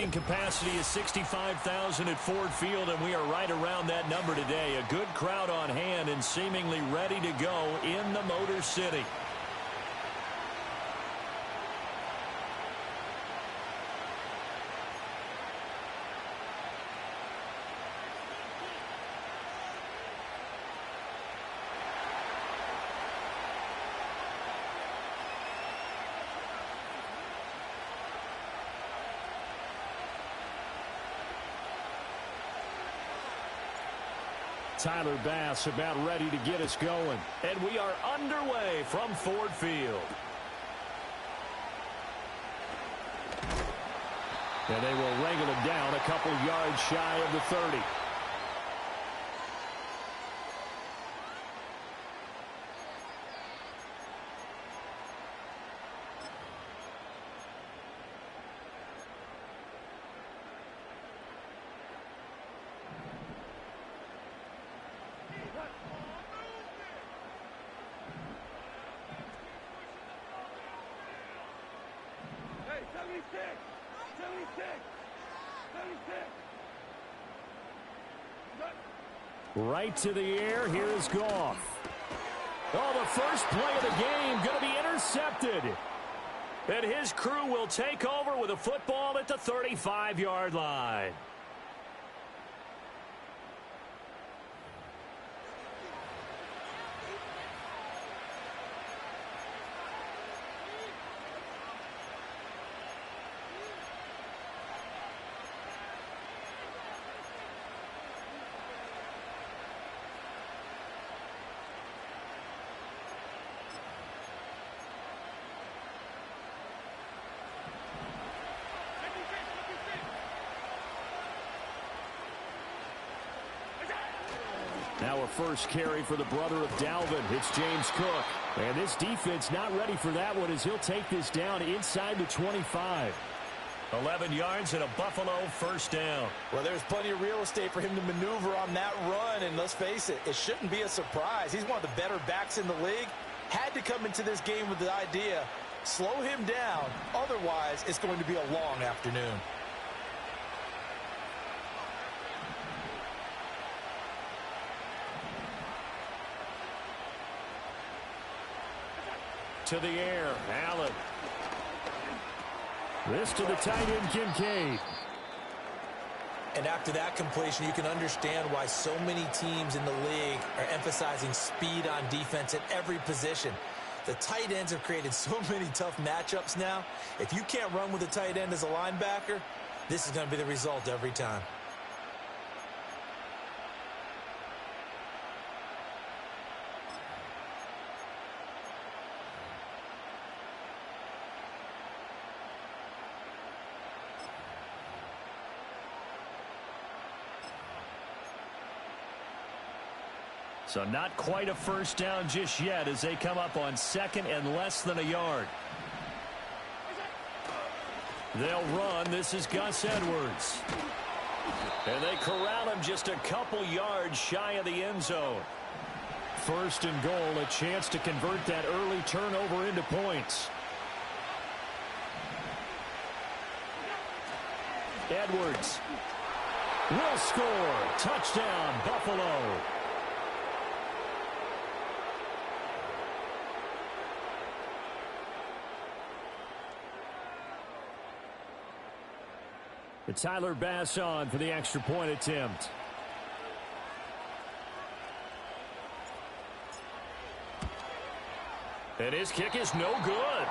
seating capacity is 65,000 at Ford Field, and we are right around that number today. A good crowd on hand and seemingly ready to go in the Motor City. Tyler Bass about ready to get us going. And we are underway from Ford Field. And they will wrangle him down a couple yards shy of the 30. Right to the air. Here is Goff. Oh, the first play of the game going to be intercepted. And his crew will take over with a football at the 35-yard line. Now a first carry for the brother of Dalvin. It's James Cook. And this defense not ready for that one as he'll take this down inside the 25. 11 yards and a Buffalo first down. Well, there's plenty of real estate for him to maneuver on that run. And let's face it, it shouldn't be a surprise. He's one of the better backs in the league. Had to come into this game with the idea, slow him down. Otherwise, it's going to be a long afternoon. To the air, Allen. This to the tight end, Kincaid. And after that completion, you can understand why so many teams in the league are emphasizing speed on defense at every position. The tight ends have created so many tough matchups now. If you can't run with a tight end as a linebacker, this is going to be the result every time. So not quite a first down just yet as they come up on second and less than a yard. They'll run. This is Gus Edwards. And they corral him just a couple yards shy of the end zone. First and goal, a chance to convert that early turnover into points. Edwards will score. Touchdown, Buffalo. Tyler Bass on for the extra point attempt. And his kick is no good.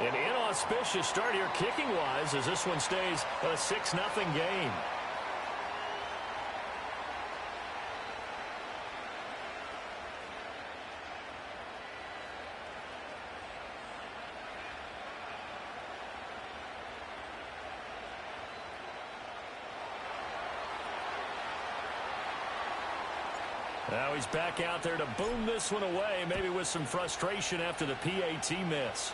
An inauspicious start here kicking-wise as this one stays a 6-0 game. Now he's back out there to boom this one away, maybe with some frustration after the PAT miss.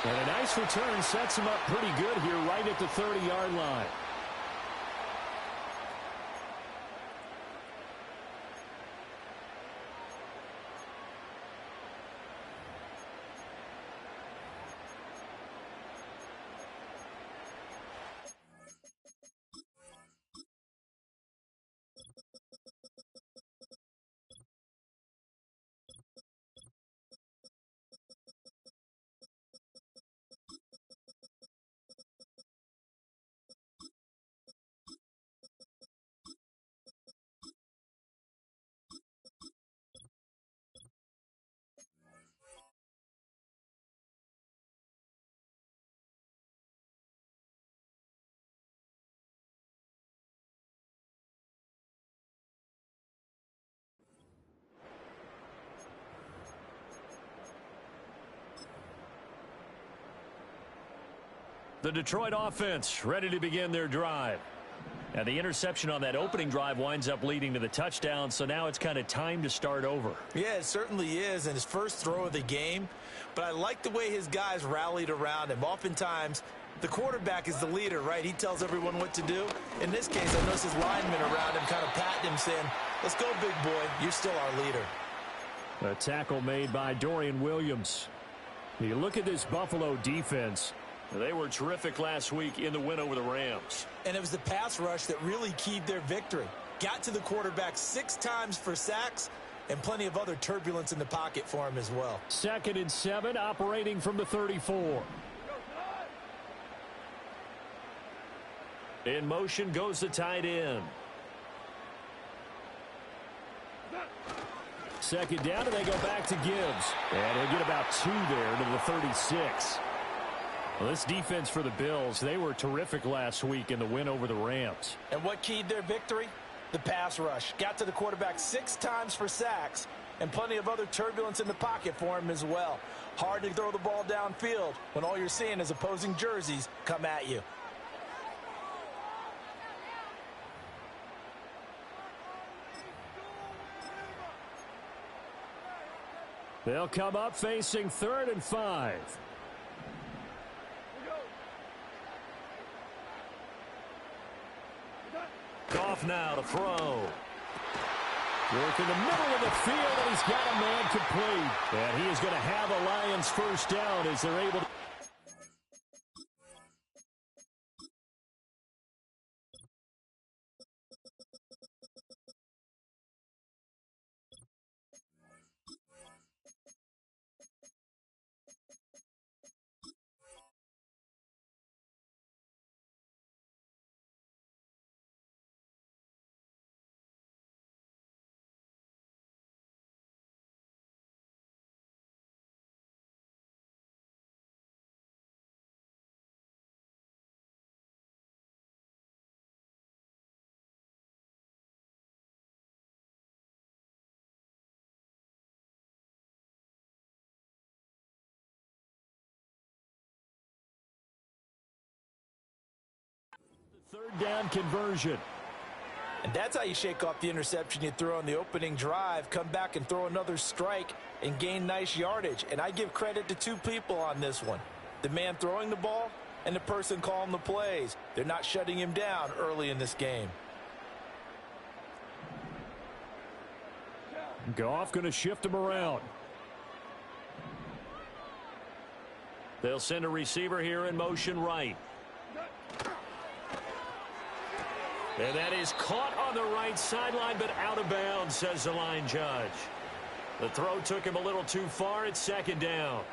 And a nice return sets him up pretty good here right at the 30-yard line. The Detroit offense ready to begin their drive. And the interception on that opening drive winds up leading to the touchdown, so now it's kind of time to start over. Yeah, it certainly is, and his first throw of the game. But I like the way his guys rallied around him. Oftentimes, the quarterback is the leader, right? He tells everyone what to do. In this case, I noticed his linemen around him kind of patting him, saying, let's go, big boy. You're still our leader. A tackle made by Dorian Williams. You look at this Buffalo defense. They were terrific last week in the win over the Rams. And it was the pass rush that really keyed their victory. Got to the quarterback 6 times for sacks and plenty of other turbulence in the pocket for him as well. 2nd and 7, operating from the 34. In motion goes the tight end. 2nd down, and they go back to Gibbs. And he'll get about 2 there to the 36. Well, this defense for the Bills, they were terrific last week in the win over the Rams. And what keyed their victory? The pass rush. Got to the quarterback 6 times for sacks and plenty of other turbulence in the pocket for him as well. Hard to throw the ball downfield when all you're seeing is opposing jerseys come at you. They'll come up facing 3rd and 5. Goff now to throw. Work in the middle of the field, and he's got a man complete. And he is going to have a Lions first down as they're able to. Third down conversion. And that's how you shake off the interception you throw on the opening drive, come back and throw another strike and gain nice yardage. And I give credit to 2 people on this one. The man throwing the ball and the person calling the plays. They're not shutting him down early in this game. Goff going to shift him around. They'll send a receiver here in motion right. And that is caught on the right sideline, but out of bounds, says the line judge. The throw took him a little too far. It's 2nd down.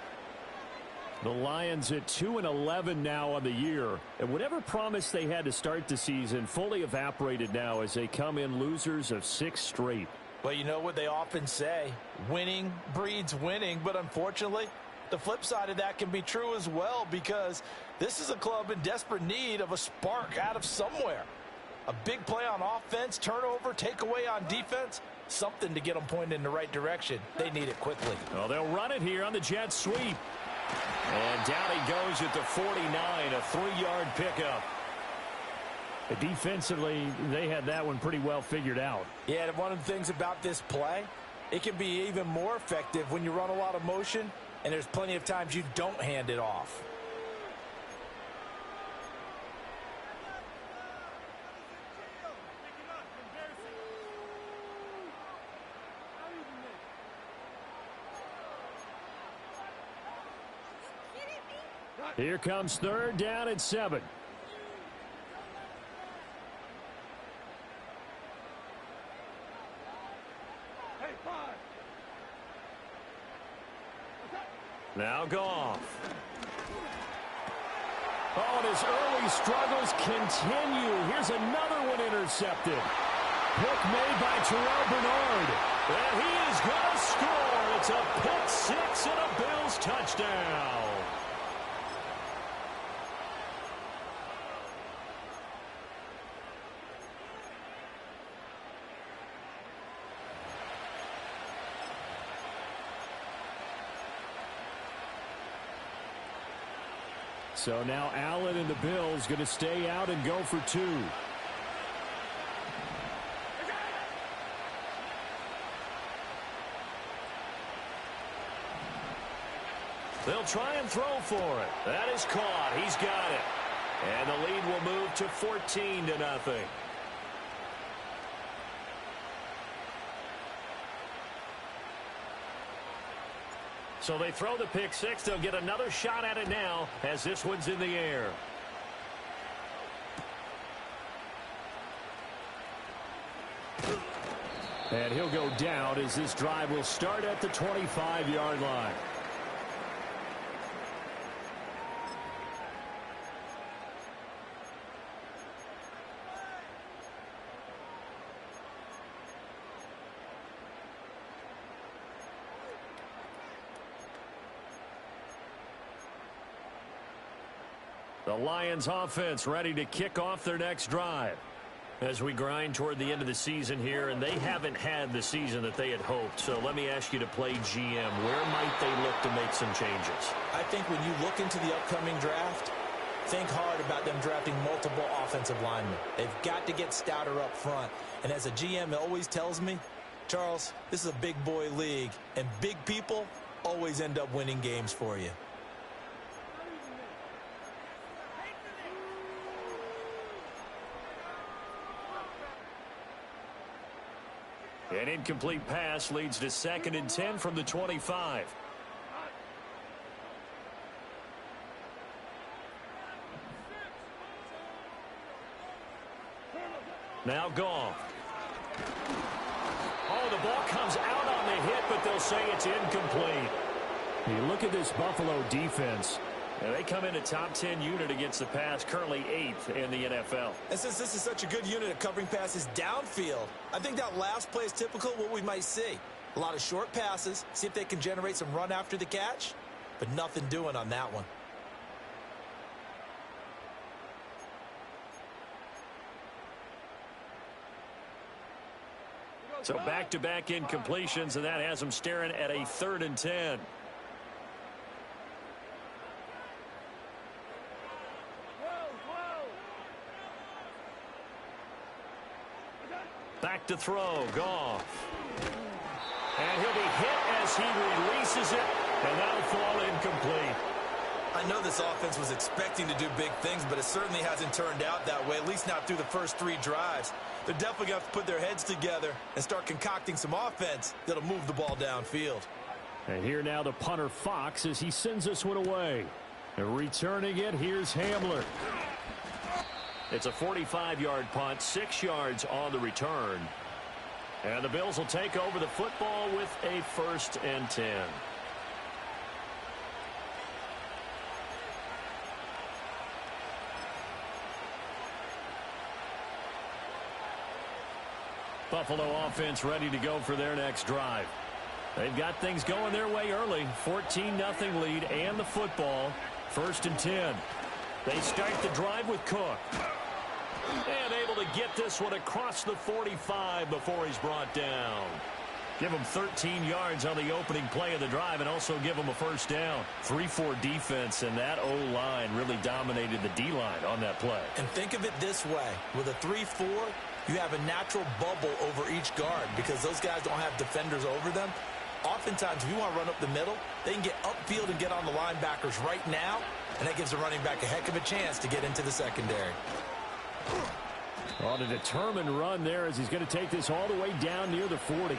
The Lions at 2-11 now on the year. And whatever promise they had to start the season fully evaporated now as they come in losers of 6 straight. Well, you know what they often say, winning breeds winning, but unfortunately, the flip side of that can be true as well, because this is a club in desperate need of a spark out of somewhere. A big play on offense, turnover, takeaway on defense, something to get them pointed in the right direction. They need it quickly. Well, they'll run it here on the jet sweep. And down he goes at the 49, a 3-yard pickup. Defensively, they had that one pretty well figured out. Yeah, and one of the things about this play, it can be even more effective when you run a lot of motion, and there's plenty of times you don't hand it off. Here comes 3rd down and 7. Now Goff. Oh, and his early struggles continue. Here's another one intercepted. Pick made by Terrell Bernard. And he is going to score. It's a pick 6 and a Bills touchdown. So now Allen and the Bills going to stay out and go for 2. They'll try and throw for it. That is caught. He's got it. And the lead will move to 14-0. So they throw the pick six. They'll get another shot at it now as this one's in the air. And he'll go down as this drive will start at the 25-yard line. The Lions offense ready to kick off their next drive. As we grind toward the end of the season here, and they haven't had the season that they had hoped. So let me ask you to play GM. Where might they look to make some changes? I think when you look into the upcoming draft, think hard about them drafting multiple offensive linemen. They've got to get stouter up front. And as a GM always tells me, Charles, this is a big boy league, and big people always end up winning games for you. An incomplete pass leads to 2nd and 10 from the 25. Now Goff. Oh, the ball comes out on the hit, but they'll say it's incomplete. You look at this Buffalo defense. And they come in a top 10 unit against the pass, currently 8th in the NFL. And since this is such a good unit at covering passes downfield, I think that last play is typical of what we might see. A lot of short passes, see if they can generate some run after the catch, but nothing doing on that one. So back-to-back incompletions, and that has them staring at a 3rd and 10. Back to throw, Goff. And he'll be hit as he releases it, and that'll fall incomplete. I know this offense was expecting to do big things, but it certainly hasn't turned out that way, at least not through the first 3 drives. They're definitely going to have to put their heads together and start concocting some offense that'll move the ball downfield. And here now the punter Fox as he sends this one away. And returning it, here's Hamler. It's a 45-yard punt, 6 yards on the return. And the Bills will take over the football with a 1st and 10. Buffalo offense ready to go for their next drive. They've got things going their way early. 14-0 lead and the football. 1st and 10. They start the drive with Cook. And able to get this one across the 45 before he's brought down. Give him 13 yards on the opening play of the drive and also give him a 1st down. 3-4 defense, and that O-line really dominated the D-line on that play. And think of it this way. With a 3-4, you have a natural bubble over each guard because those guys don't have defenders over them. Oftentimes, if you want to run up the middle, they can get upfield and get on the linebackers right now, and that gives the running back a heck of a chance to get into the secondary. On a determined run there as he's going to take this all the way down near the 40.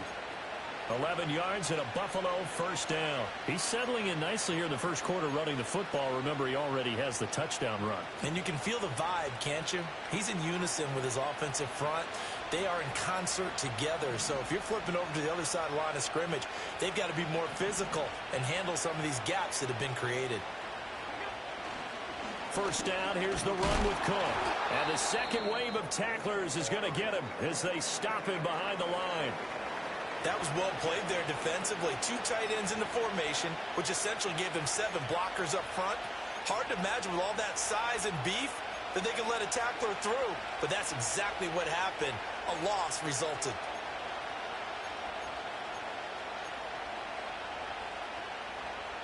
11 yards and a Buffalo 1st down. He's settling in nicely here in the first quarter running the football. Remember, he already has the touchdown run. And you can feel the vibe, can't you? He's in unison with his offensive front. They are in concert together. So if you're flipping over to the other side of the line of scrimmage, they've got to be more physical and handle some of these gaps that have been created. 1st down, here's the run with Cook. And the second wave of tacklers is going to get him as they stop him behind the line. That was well played there defensively. 2 tight ends in the formation, which essentially gave them 7 blockers up front. Hard to imagine with all that size and beef that they could let a tackler through, but that's exactly what happened. A loss resulted.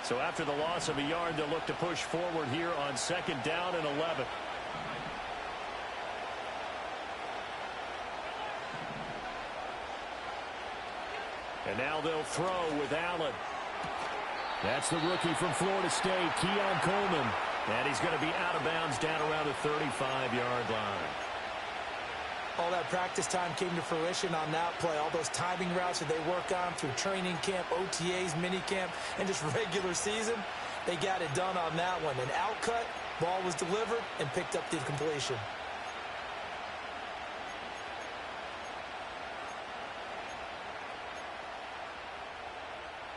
So after the loss of a yard, they'll look to push forward here on 2nd down and 11. And now they'll throw with Allen. That's the rookie from Florida State, Keon Coleman. And he's going to be out of bounds down around the 35-yard line. All that practice time came to fruition on that play. All those timing routes that they work on through training camp, OTAs, minicamp, and just regular season, they got it done on that one. An outcut, ball was delivered, and picked up the completion.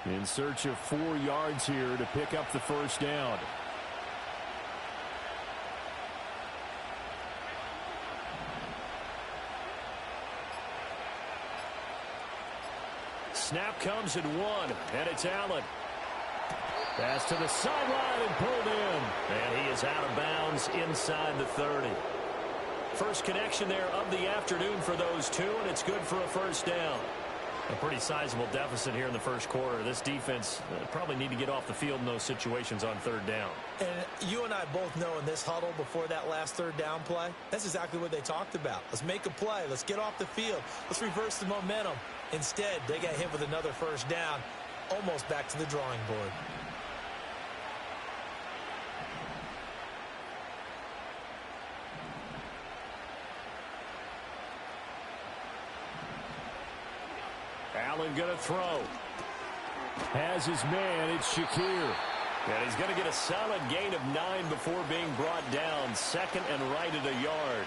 In search of 4 yards here to pick up the first down. Snap comes at 1, and it's Allen. Pass to the sideline and pulled in. And he is out of bounds inside the 30. First connection there of the afternoon for those two, and it's good for a first down. A pretty sizable deficit here in the first quarter. This defense probably need to get off the field in those situations on 3rd down. And you and I both know in this huddle before that last 3rd down play, that's exactly what they talked about. Let's make a play. Let's get off the field. Let's reverse the momentum. Instead, they got hit with another first down, almost back to the drawing board. Allen going to throw. Has his man. It's Shakir. And he's going to get a solid gain of 9 before being brought down. 2nd and right at a yard.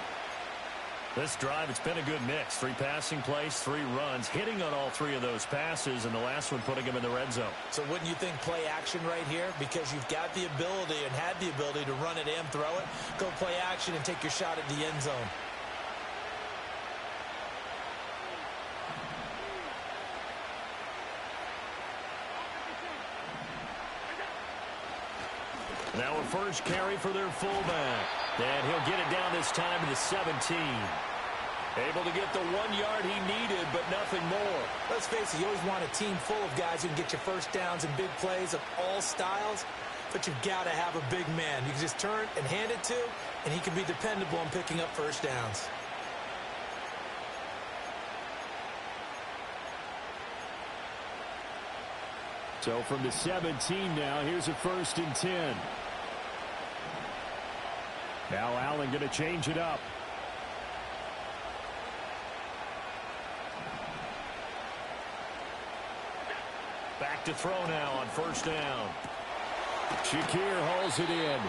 This drive, it's been a good mix. 3 passing plays, 3 runs, hitting on all 3 of those passes, and the last one putting him in the red zone. So wouldn't you think play action right here? Because you've got the ability and had the ability to run it and throw it. Go play action and take your shot at the end zone. Now a first carry for their fullback. And he'll get it down this time to the 17. Able to get the 1 yard he needed, but nothing more. Let's face it, you always want a team full of guys who can get you first downs and big plays of all styles, but you've got to have a big man. You can just turn and hand it to, and he can be dependable in picking up first downs. So from the 17 now, here's a 1st and 10. Now Allen going to change it up. Back to throw now on 1st down. Shakir hauls it in.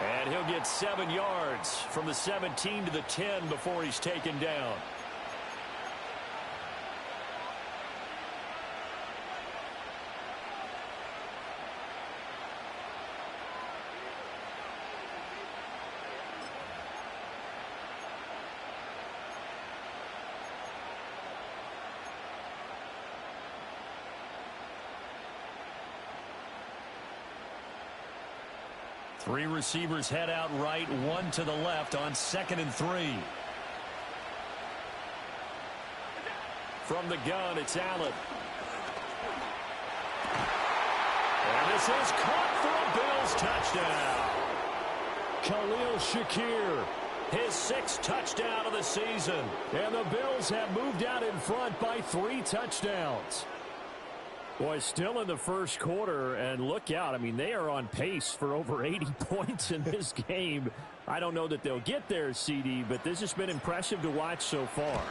And he'll get 7 yards from the 17 to the 10 before he's taken down. Three receivers head out right, 1 to the left on 2nd and 3. From the gun, it's Allen. And this is caught for a Bills touchdown. Khalil Shakir, his 6th touchdown of the season. And the Bills have moved out in front by 3 touchdowns. Boy, still in the first quarter, and look out. I mean, they are on pace for over 80 points in this game. I don't know that they'll get there, CD, but this has been impressive to watch so far.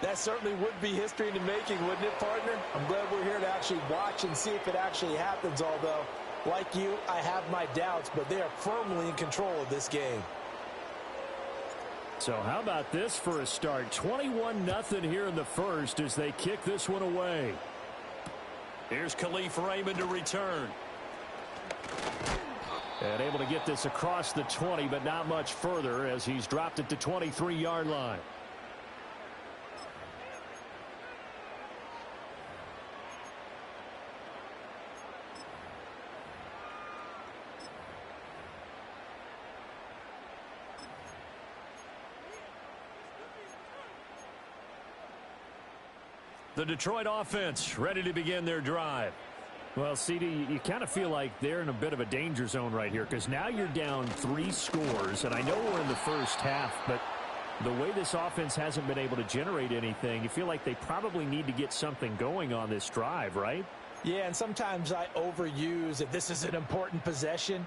That certainly would be history in the making, wouldn't it, partner? I'm glad we're here to actually watch and see if it actually happens, although, like you, I have my doubts, but they are firmly in control of this game. So how about this for a start? 21-0 here in the first as they kick this one away. Here's Khalif Raymond to return. And able to get this across the 20, but not much further as he's dropped it to 23-yard line. The Detroit offense ready to begin their drive. Well, CD, you kind of feel like they're in a bit of a danger zone right here because now you're down 3 scores, and I know we're in the first half, but the way this offense hasn't been able to generate anything, you feel like they probably need to get something going on this drive, right? Yeah, and sometimes I overuse that this is an important possession,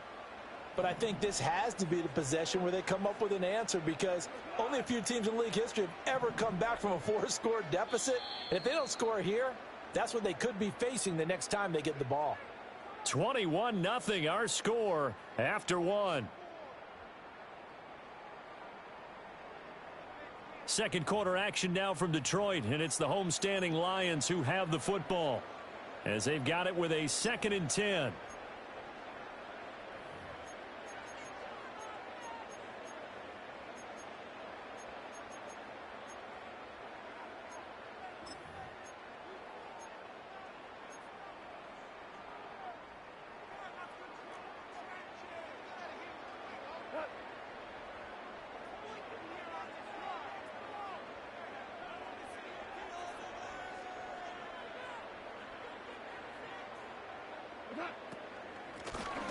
but I think this has to be the possession where they come up with an answer because only a few teams in league history have ever come back from a 4-score deficit, and if they don't score here, that's what they could be facing the next time they get the ball. 21-0 our score after 1. Second quarter action now from Detroit, and it's the homestanding Lions who have the football as they've got it with a 2nd and 10.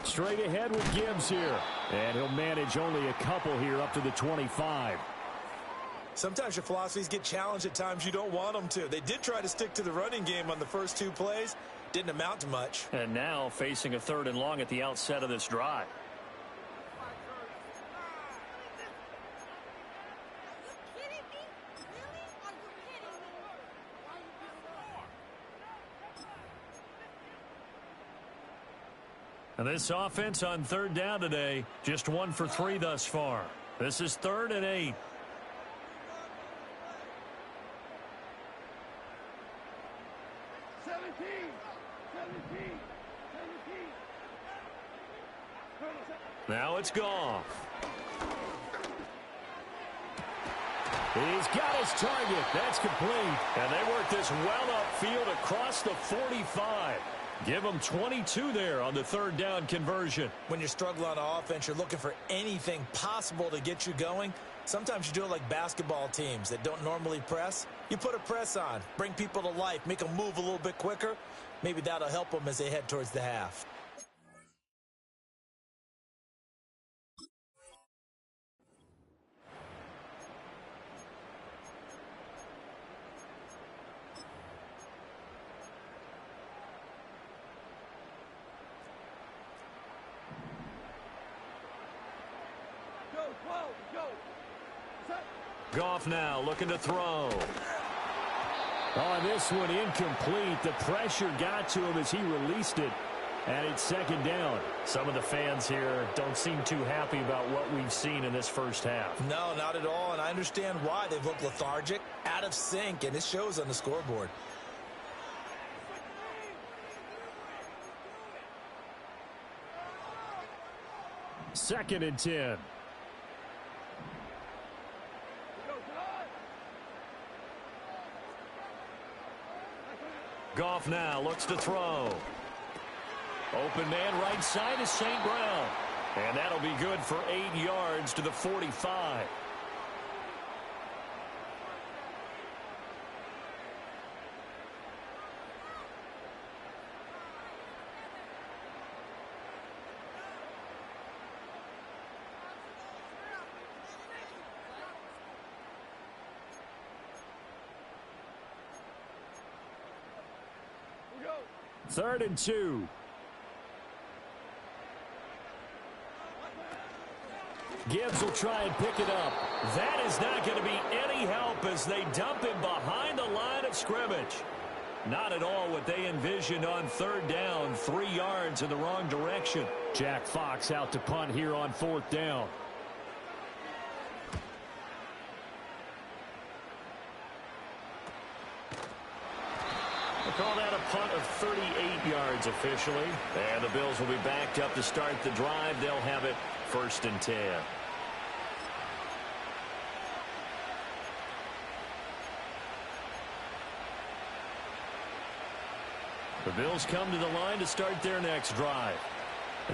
Straight ahead with Gibbs here. And he'll manage only a couple here up to the 25. Sometimes your philosophies get challenged at times you don't want them to. They did try to stick to the running game on the first 2 plays. Didn't amount to much. And now facing a 3rd and long at the outset of this drive. And this offense on 3rd down today, just 1 for 3 thus far. This is 3rd and 8. Now it's Goff. He's got his target. That's complete. And they work this well upfield across the 45. Give them 22 there on the 3rd down conversion. When you're struggling on offense, you're looking for anything possible to get you going. Sometimes you do it like basketball teams that don't normally press. You put a press on, bring people to life, make them move a little bit quicker. Maybe that'll help them as they head towards the half. Goff now looking to throw. On this one, incomplete. The pressure got to him as he released it. And it's 2nd down. Some of the fans here don't seem too happy about what we've seen in this first half. No, not at all. And I understand why. They've looked lethargic, out of sync, and it shows on the scoreboard. Second and 10. Goff now looks to throw. Open man right side is St. Brown. And that'll be good for 8 yards to the 45. Third and 2. Gibbs will try and pick it up. That is not going to be any help as they dump him behind the line of scrimmage. Not at all what they envisioned on 3rd down. 3 yards in the wrong direction. Jack Fox out to punt here on 4th down. Call that a punt of 38 yards officially. And the Bills will be backed up to start the drive. They'll have it 1st and 10. The Bills come to the line to start their next drive.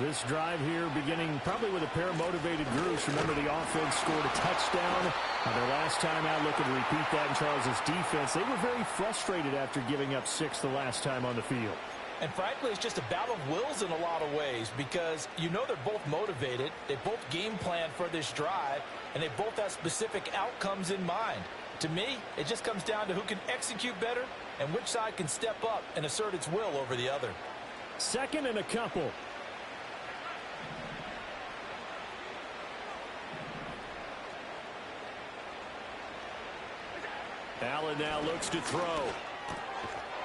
This drive here beginning probably with a pair of motivated groups. Remember, the offense scored a touchdown on their last time out, looking to repeat that in Charles's defense. They were very frustrated after giving up 6 the last time on the field. And frankly, it's just a battle of wills in a lot of ways because you know they're both motivated. They both game plan for this drive, and they both have specific outcomes in mind. To me, it just comes down to who can execute better and which side can step up and assert its will over the other. Second and a couple. Allen now looks to throw.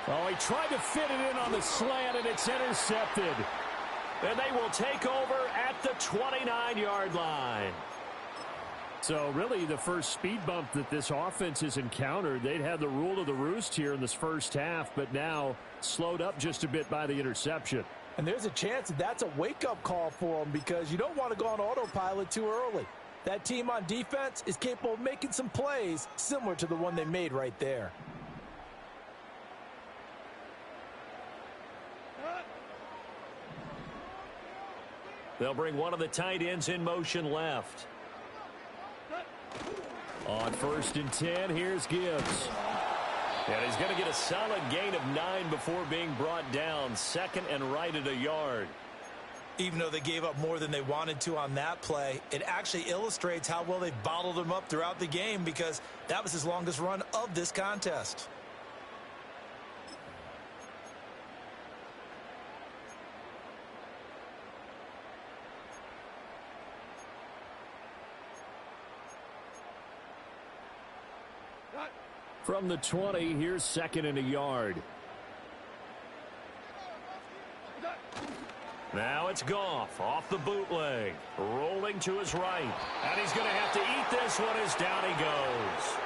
Oh, he tried to fit it in on the slant, and it's intercepted. And they will take over at the 29-yard line. So really the first speed bump that this offense has encountered, they'd had the rule of the roost here in this first half, but now slowed up just a bit by the interception. And there's a chance that that's a wake-up call for them because you don't want to go on autopilot too early. That team on defense is capable of making some plays similar to the one they made right there. They'll bring one of the tight ends in motion left. On 1st and 10, here's Gibbs. And he's going to get a solid gain of 9 before being brought down. Second and right at a yard. Even though they gave up more than they wanted to on that play, it actually illustrates how well they've bottled him up throughout the game because that was his longest run of this contest. From the 20, here's second and a yard. Now it's Goff off the bootleg, rolling to his right. And he's going to have to eat this one as down he goes.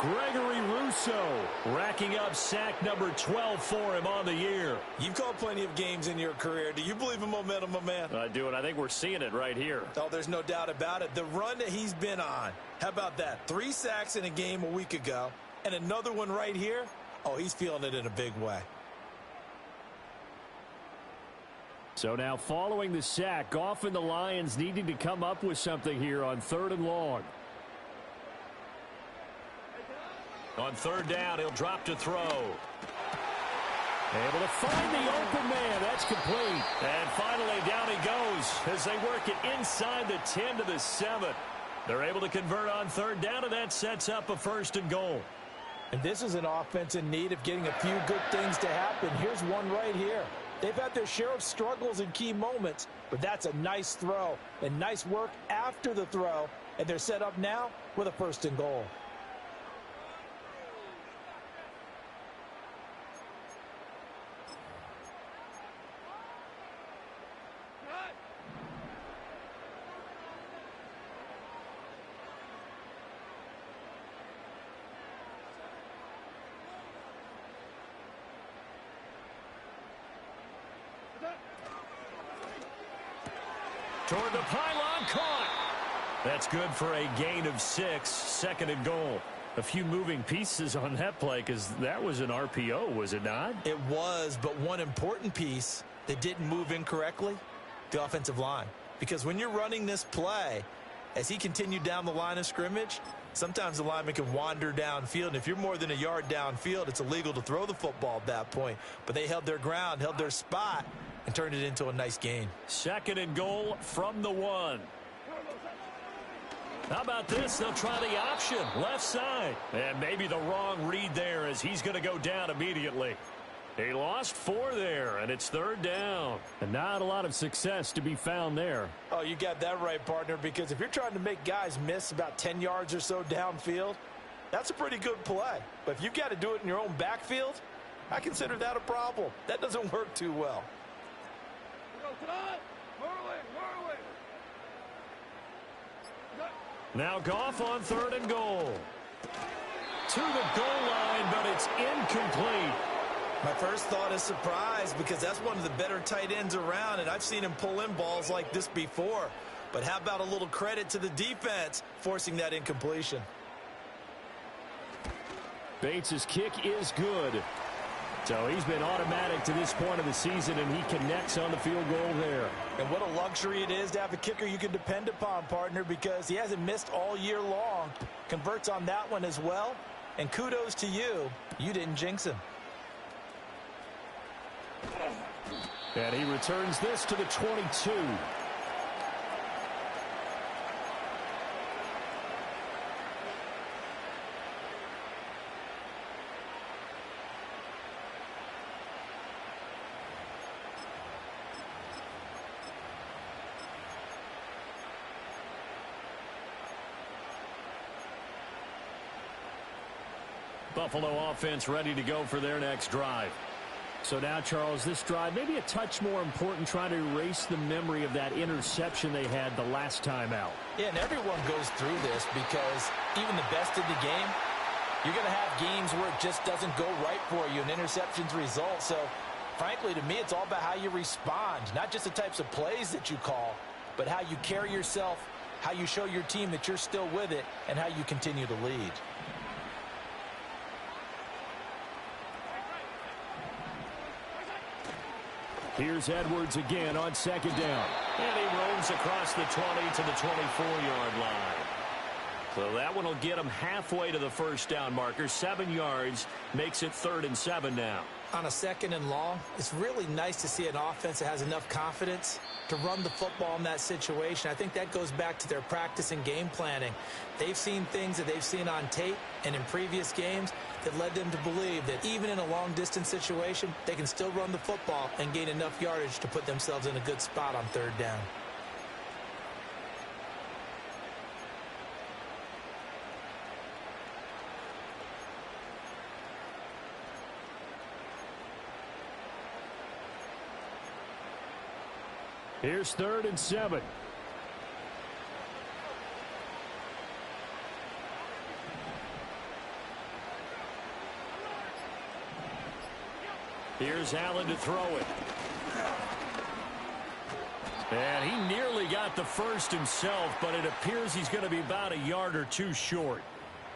Gregory Rousseau racking up sack number 12 for him on the year. You've called plenty of games in your career. Do you believe in momentum, my man? I do, and I think we're seeing it right here. Oh, there's no doubt about it. The run that he's been on, how about that? 3 sacks in a game a week ago, and another one right here. Oh, he's feeling it in a big way. So now following the sack, Goff and the Lions needing to come up with something here on 3rd and long. On 3rd down, he'll drop to throw. Able to find the open man. That's complete. And finally, down he goes as they work it inside the 10 to the 7. They're able to convert on 3rd down, and that sets up a 1st and goal. And this is an offense in need of getting a few good things to happen. Here's one right here. They've had their share of struggles in key moments, but that's a nice throw and nice work after the throw, and they're set up now with a 1st and goal. Toward the pylon, caught. That's good for a gain of 6, 2nd and goal. A few moving pieces on that play because that was an RPO, was it not? It was, but one important piece that didn't move incorrectly, the offensive line. Because when you're running this play, as he continued down the line of scrimmage, sometimes the lineman can wander downfield. And if you're more than a yard downfield, it's illegal to throw the football at that point. But they held their ground, held their spot, and turned it into a nice gain. 2nd and goal from the 1. How about this? They'll try the option, left side. And maybe the wrong read there as he's going to go down immediately. He lost 4 there, and it's 3rd down. And not a lot of success to be found there. Oh, you got that right, partner, because if you're trying to make guys miss about 10 yards or so downfield, that's a pretty good play. But if you've got to do it in your own backfield, I consider that a problem. That doesn't work too well. Now Goff on 3rd and goal. To the goal line, but it's incomplete. My first thought is surprise because that's one of the better tight ends around, and I've seen him pull in balls like this before. But how about a little credit to the defense forcing that incompletion? Bates' kick is good. So he's been automatic to this point of the season, and he connects on the field goal there. And what a luxury it is to have a kicker you can depend upon, partner, because he hasn't missed all year long. Converts on that one as well. And kudos to you. You didn't jinx him. And he returns this to the 22. Buffalo offense ready to go for their next drive. So now, Charles, this drive maybe a touch more important, trying to erase the memory of that interception they had the last time out. Yeah, and everyone goes through this because even the best in the game, you're going to have games where it just doesn't go right for you, and interceptions result. So, frankly, to me, it's all about how you respond, not just the types of plays that you call, but how you carry yourself, how you show your team that you're still with it, and how you continue to lead. Here's Edwards again on second down. And he roams across the 20 to the 24-yard line. So that one will get him halfway to the first down marker. 7 yards makes it 3rd and 7 now. On a 2nd and long, it's really nice to see an offense that has enough confidence to run the football in that situation. I think that goes back to their practice and game planning. They've seen things that they've seen on tape and in previous games that led them to believe that even in a long-distance situation, they can still run the football and gain enough yardage to put themselves in a good spot on 3rd down. Here's 3rd and 7. Here's Allen to throw it. And he nearly got the first himself, but it appears he's going to be about a yard or two short.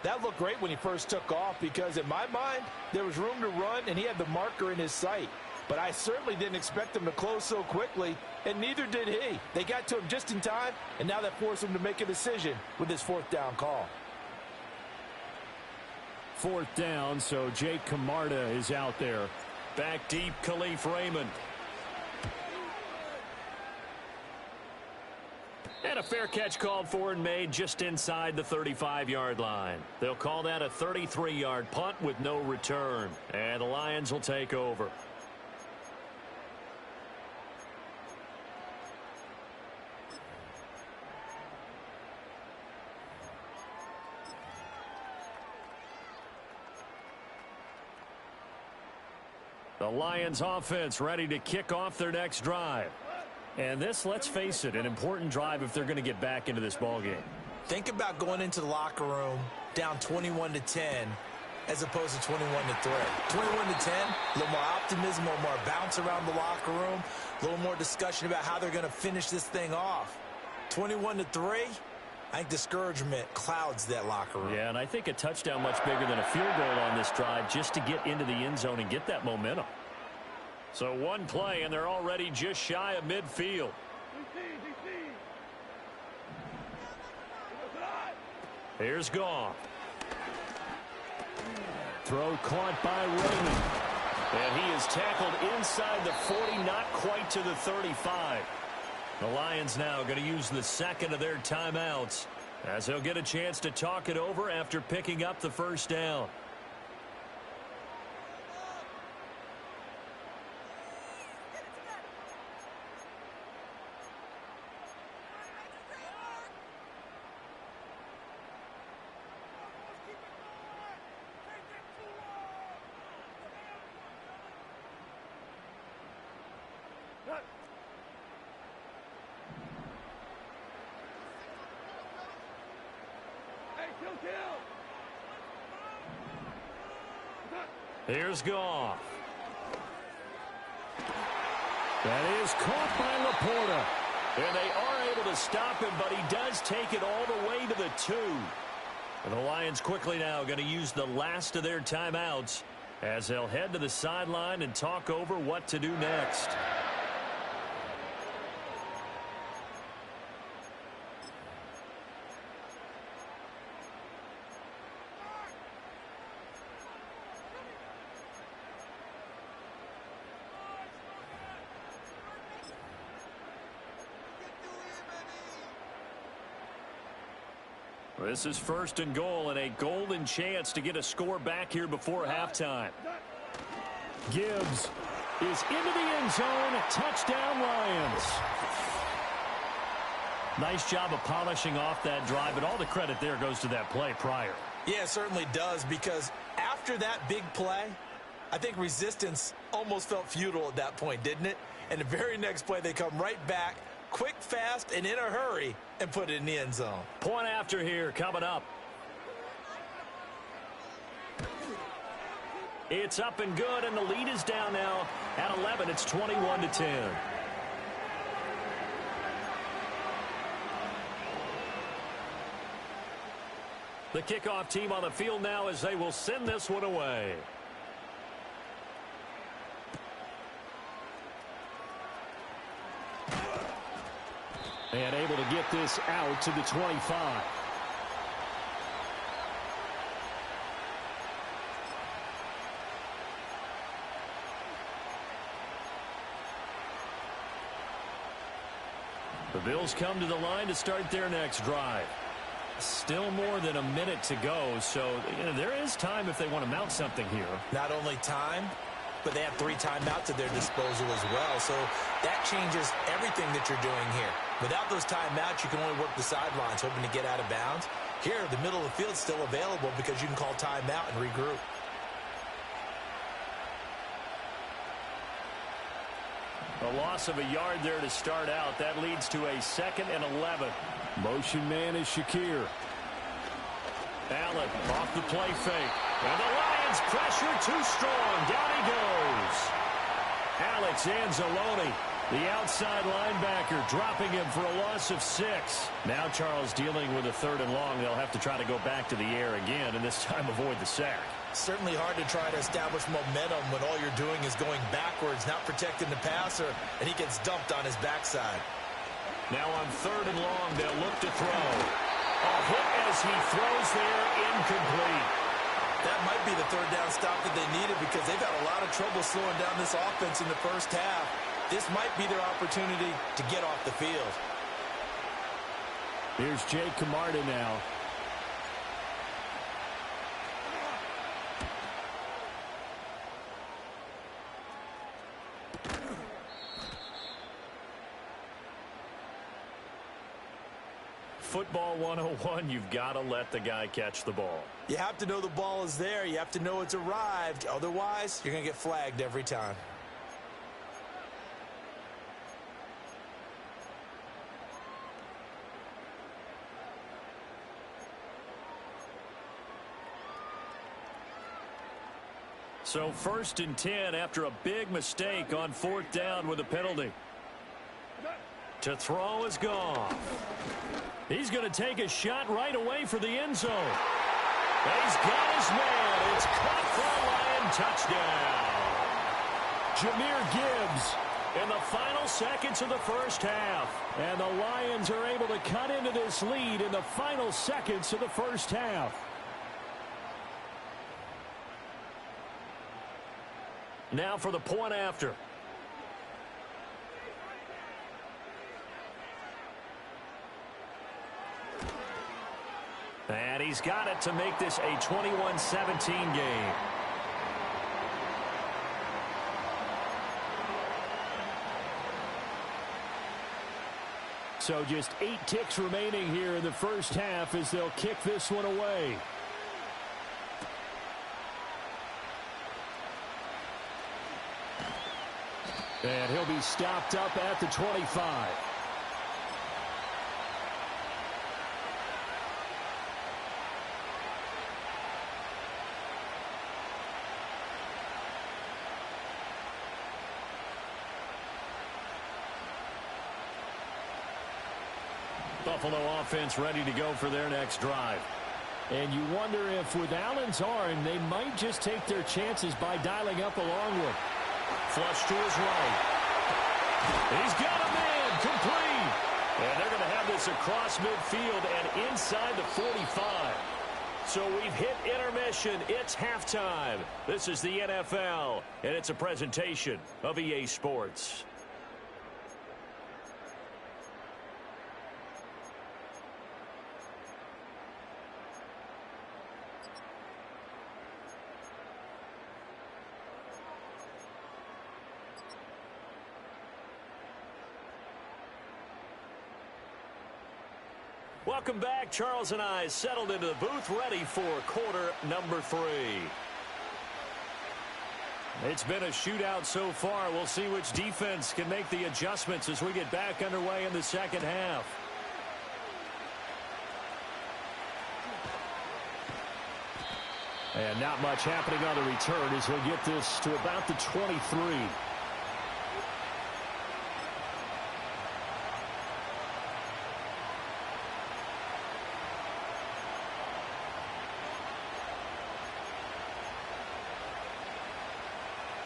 That looked great when he first took off because, in my mind, there was room to run, and he had the marker in his sight. But I certainly didn't expect him to close so quickly, and neither did he. They got to him just in time, and now that forced him to make a decision with his 4th down call. 4th down, so Jake Camarda is out there. Back deep, Khalif Raymond. And a fair catch called for and made just inside the 35-yard line. They'll call that a 33-yard punt with no return. And the Lions will take over. The Lions offense ready to kick off their next drive. And this, let's face it, an important drive if they're going to get back into this ballgame. Think about going into the locker room down 21-10 as opposed to 21-3. 21-10, a little more optimism, a little more bounce around the locker room, a little more discussion about how they're going to finish this thing off. 21-3, I think discouragement clouds that locker room. Yeah, and I think a touchdown much bigger than a field goal on this drive just to get into the end zone and get that momentum. So one play, and they're already just shy of midfield. Here's Goff. Throw caught by Raymond. And he is tackled inside the 40, not quite to the 35. The Lions now going to use the 2nd of their timeouts as they'll get a chance to talk it over after picking up the first down. Here's Goff. That is caught by Laporta. And they are able to stop him, but he does take it all the way to the 2. And the Lions quickly now going to use the last of their timeouts as they'll head to the sideline and talk over what to do next. This is first and goal and a golden chance to get a score back here before halftime. Gibbs is into the end zone. Touchdown, Lions. Nice job of polishing off that drive, but all the credit there goes to that play prior. Yeah, it certainly does, because after that big play, I think resistance almost felt futile at that point, didn't it? And the very next play, they come right back, quick, fast, and in a hurry, and put it in the end zone. Point after here coming up. It's up and good, and the lead is down now at 11. It's 21-10. The kickoff team on the field now as they will send this one away. And able to get this out to the 25. The Bills come to the line to start their next drive. Still more than a minute to go, so there is time if they want to mount something here. Not only time, but they have 3 timeouts at their disposal as well, so that changes everything that you're doing here. Without those timeouts, you can only work the sidelines, hoping to get out of bounds. Here, the middle of the field is still available because you can call timeout and regroup. A loss of a yard there to start out. That leads to a 2nd and 11. Motion man is Shakir. Allen off the play fake. And the Lions pressure too strong. Down he goes. Alex Anzalone, the outside linebacker, dropping him for a loss of 6. Now Charles dealing with a 3rd and long. They'll have to try to go back to the air again, and this time avoid the sack. Certainly hard to try to establish momentum when all you're doing is going backwards, not protecting the passer, and he gets dumped on his backside. Now on 3rd and long, they'll look to throw. A hit as he throws there, incomplete. That might be the 3rd down stop that they needed, because they've had a lot of trouble slowing down this offense in the first half. This might be their opportunity to get off the field. Here's Jake Camarda now. Football 101, you've got to let the guy catch the ball. You have to know the ball is there. You have to know it's arrived. Otherwise, you're going to get flagged every time. So 1st and 10 after a big mistake on 4th down with a penalty. To throw is gone. He's going to take a shot right away for the end zone. He's got his man. It's caught for a Lion touchdown. Jahmyr Gibbs in the final seconds of the first half. And the Lions are able to cut into this lead in the final seconds of the first half. Now for the point after. And he's got it to make this a 21-17 game. So just 8 ticks remaining here in the first half as they'll kick this one away. And he'll be stopped up at the 25. Buffalo offense ready to go for their next drive. And you wonder if with Allen's arm, they might just take their chances by dialing up a long one. Flush to his right. He's got a man, complete. And they're going to have this across midfield and inside the 45. So we've hit intermission. It's halftime. This is the NFL, and it's a presentation of EA Sports. Welcome back. Charles and I settled into the booth, ready for quarter number 3. It's been a shootout so far. We'll see which defense can make the adjustments as we get back underway in the second half. And not much happening on the return as he'll get this to about the 23.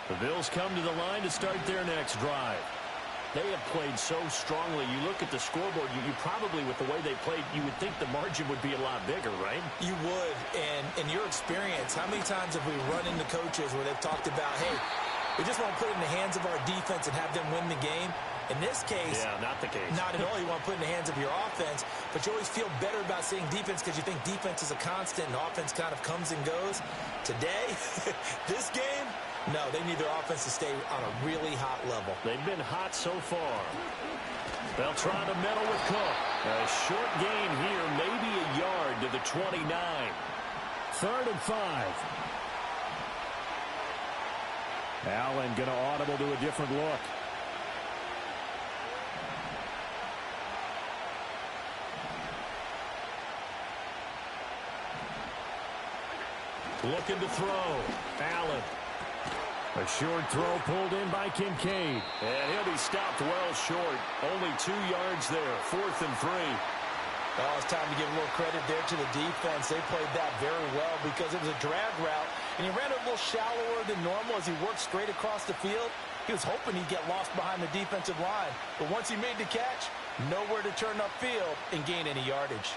The Bills come to the line to start their next drive. They have played so strongly. You look at the scoreboard, you probably, with the way they played, you would think the margin would be a lot bigger, right? You would. And in your experience, how many times have we run into coaches where they've talked about, hey, we just want to put it in the hands of our defense and have them win the game? In this case, yeah, not the case. Not at all. You want to put it in the hands of your offense, but you always feel better about saying defense because you think defense is a constant and offense kind of comes and goes. Today, this game, no, they need their offense to stay on a really hot level. They've been hot so far. They'll try the middle with Cook. A short gain here, maybe a yard to the 29. 3rd and 5. Allen going to audible to a different look. Looking to throw. Allen. A short throw pulled in by Kincaid. And he'll be stopped well short. Only 2 yards there. 4th and 3. Well, it's time to give a little credit there to the defense. They played that very well because it was a drag route. And he ran it a little shallower than normal as he worked straight across the field. He was hoping he'd get lost behind the defensive line. But once he made the catch, nowhere to turn upfield and gain any yardage.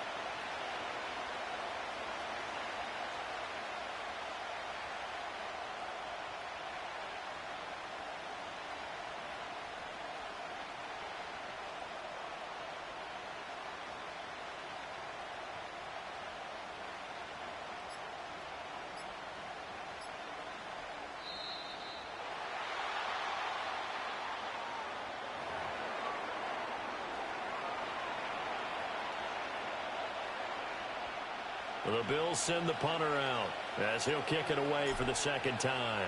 The Bills send the punter out as he'll kick it away for the 2nd time.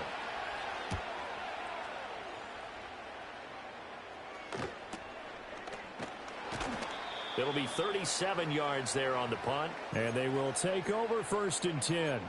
It'll be 37 yards there on the punt. And they will take over 1st and 10.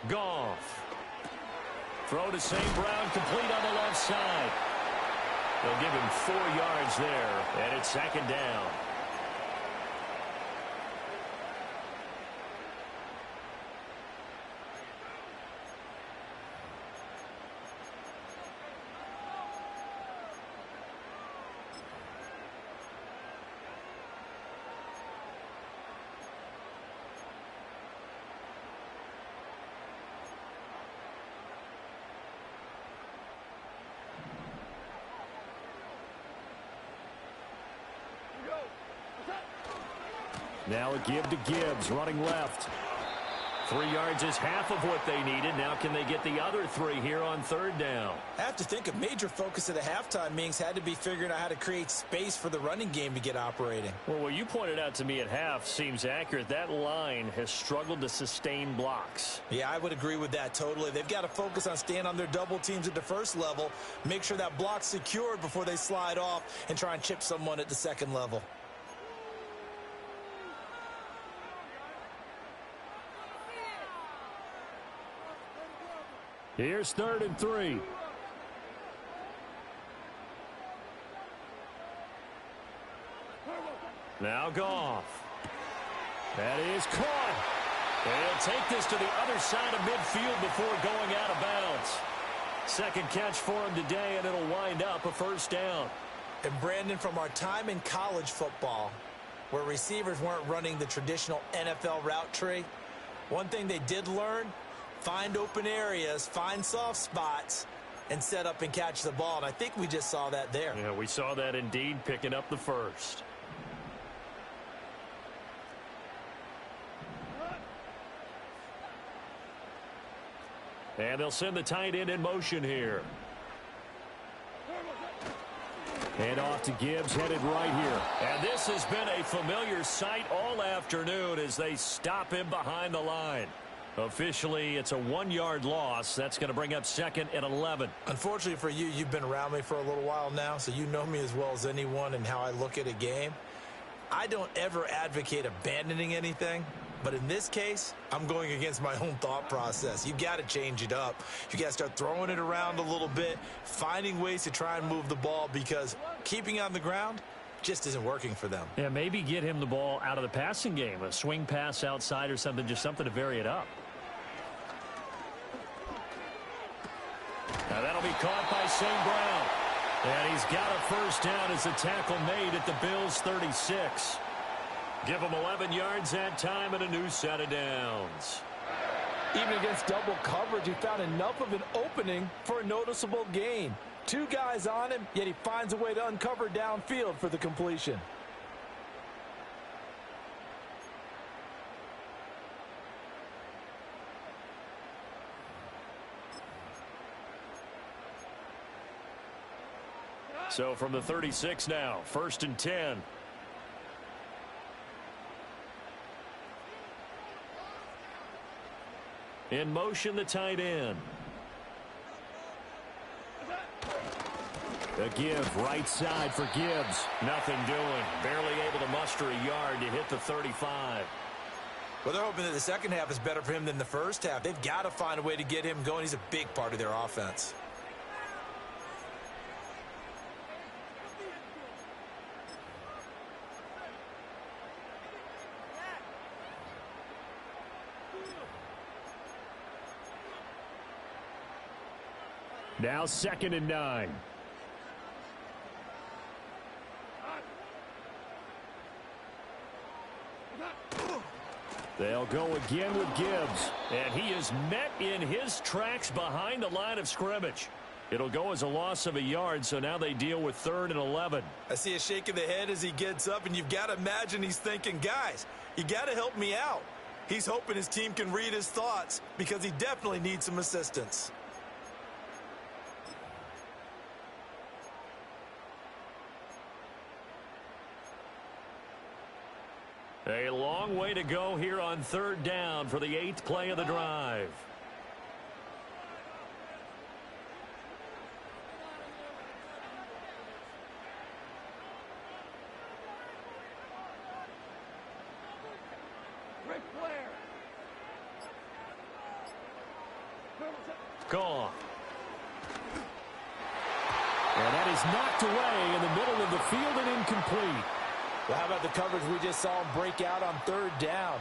Goff. Throw to St. Brown, complete on the left side. They'll give him 4 yards there, and it's 2nd down. Now a give to Gibbs, running left. 3 yards is half of what they needed. Now can they get the other 3 here on 3rd down? I have to think a major focus of the halftime meetings had to be figuring out how to create space for the running game to get operating. Well, what you pointed out to me at half seems accurate. That line has struggled to sustain blocks. Yeah, I would agree with that totally. They've got to focus on staying on their double teams at the 1st level, make sure that block's secured before they slide off and try and chip someone at the 2nd level. Here's 3rd and 3. Now Goff. That is caught. They'll take this to the other side of midfield before going out of bounds. 2nd catch for him today, and it'll wind up a 1st down. And Brandon, from our time in college football, where receivers weren't running the traditional NFL route tree, one thing they did learn: find open areas, find soft spots, and set up and catch the ball. And I think we just saw that there. Yeah, we saw that indeed, picking up the first. And they'll send the tight end in motion here. And off to Gibbs, headed right here. And this has been a familiar sight all afternoon as they stop him behind the line. Officially, it's a 1-yard loss. That's going to bring up 2nd and 11. Unfortunately for you, you've been around me for a little while now, so you know me as well as anyone and how I look at a game. I don't ever advocate abandoning anything, but in this case, I'm going against my own thought process. You got to change it up. You got to start throwing it around a little bit, finding ways to try and move the ball, because keeping on the ground just isn't working for them. Yeah, maybe get him the ball out of the passing game, a swing pass outside or something, just something to vary it up. Now that'll be caught by St. Brown. And he's got a first down as the tackle made at the Bills' 36. Give him 11 yards that time and a new set of downs. Even against double coverage, he found enough of an opening for a noticeable gain. 2 guys on him, yet he finds a way to uncover downfield for the completion. So from the 36 now, 1st and 10. In motion, the tight end. A give right side for Gibbs. Nothing doing. Barely able to muster a yard to hit the 35. Well, they're hoping that the second half is better for him than the first half. They've got to find a way to get him going. He's a big part of their offense. Now 2nd and 9. They'll go again with Gibbs. And he is met in his tracks behind the line of scrimmage. It'll go as a loss of a yard, so now they deal with 3rd and 11. I see a shake of the head as he gets up, and you've got to imagine he's thinking, guys, you got to help me out. He's hoping his team can read his thoughts because he definitely needs some assistance. A long way to go here on 3rd down for the 8th play of the drive. Gone. And that is knocked away in the middle of the field and incomplete. Well, how about the coverage we just saw him break out on 3rd down?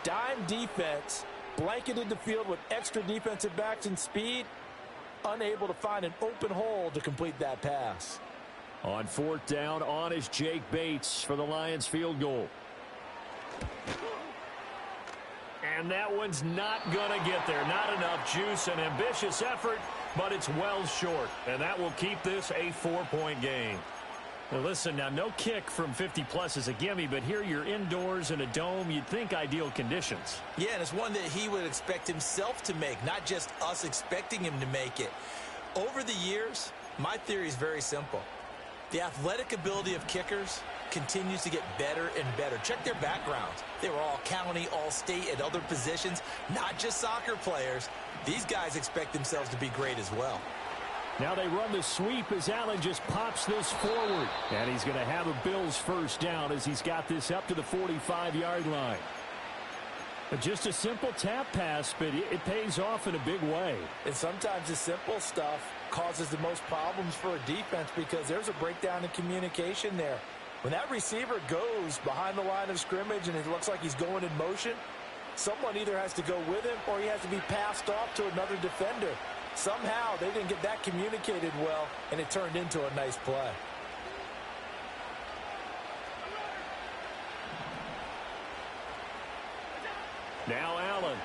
Dime defense, blanketed the field with extra defensive backs and speed, unable to find an open hole to complete that pass. On 4th down, on is Jake Bates for the Lions field goal. And that one's not going to get there. Not enough juice, an ambitious effort, but it's well short. And that will keep this a 4-point game. Now listen, now no kick from 50-plus is a gimme, but here you're indoors in a dome. You'd think ideal conditions. Yeah, and it's one that he would expect himself to make, not just us expecting him to make it. Over the years, my theory is very simple. The athletic ability of kickers continues to get better and better. Check their backgrounds. They were all county, all state at other positions, not just soccer players. These guys expect themselves to be great as well. Now they run the sweep as Allen just pops this forward. And he's going to have a Bills first down as he's got this up to the 45-yard line. But just a simple tap pass, but it pays off in a big way. And sometimes the simple stuff causes the most problems for a defense because there's a breakdown in communication there. When that receiver goes behind the line of scrimmage and it looks like he's going in motion, someone either has to go with him or he has to be passed off to another defender. Somehow they didn't get that communicated well, and it turned into a nice play. Now Allen.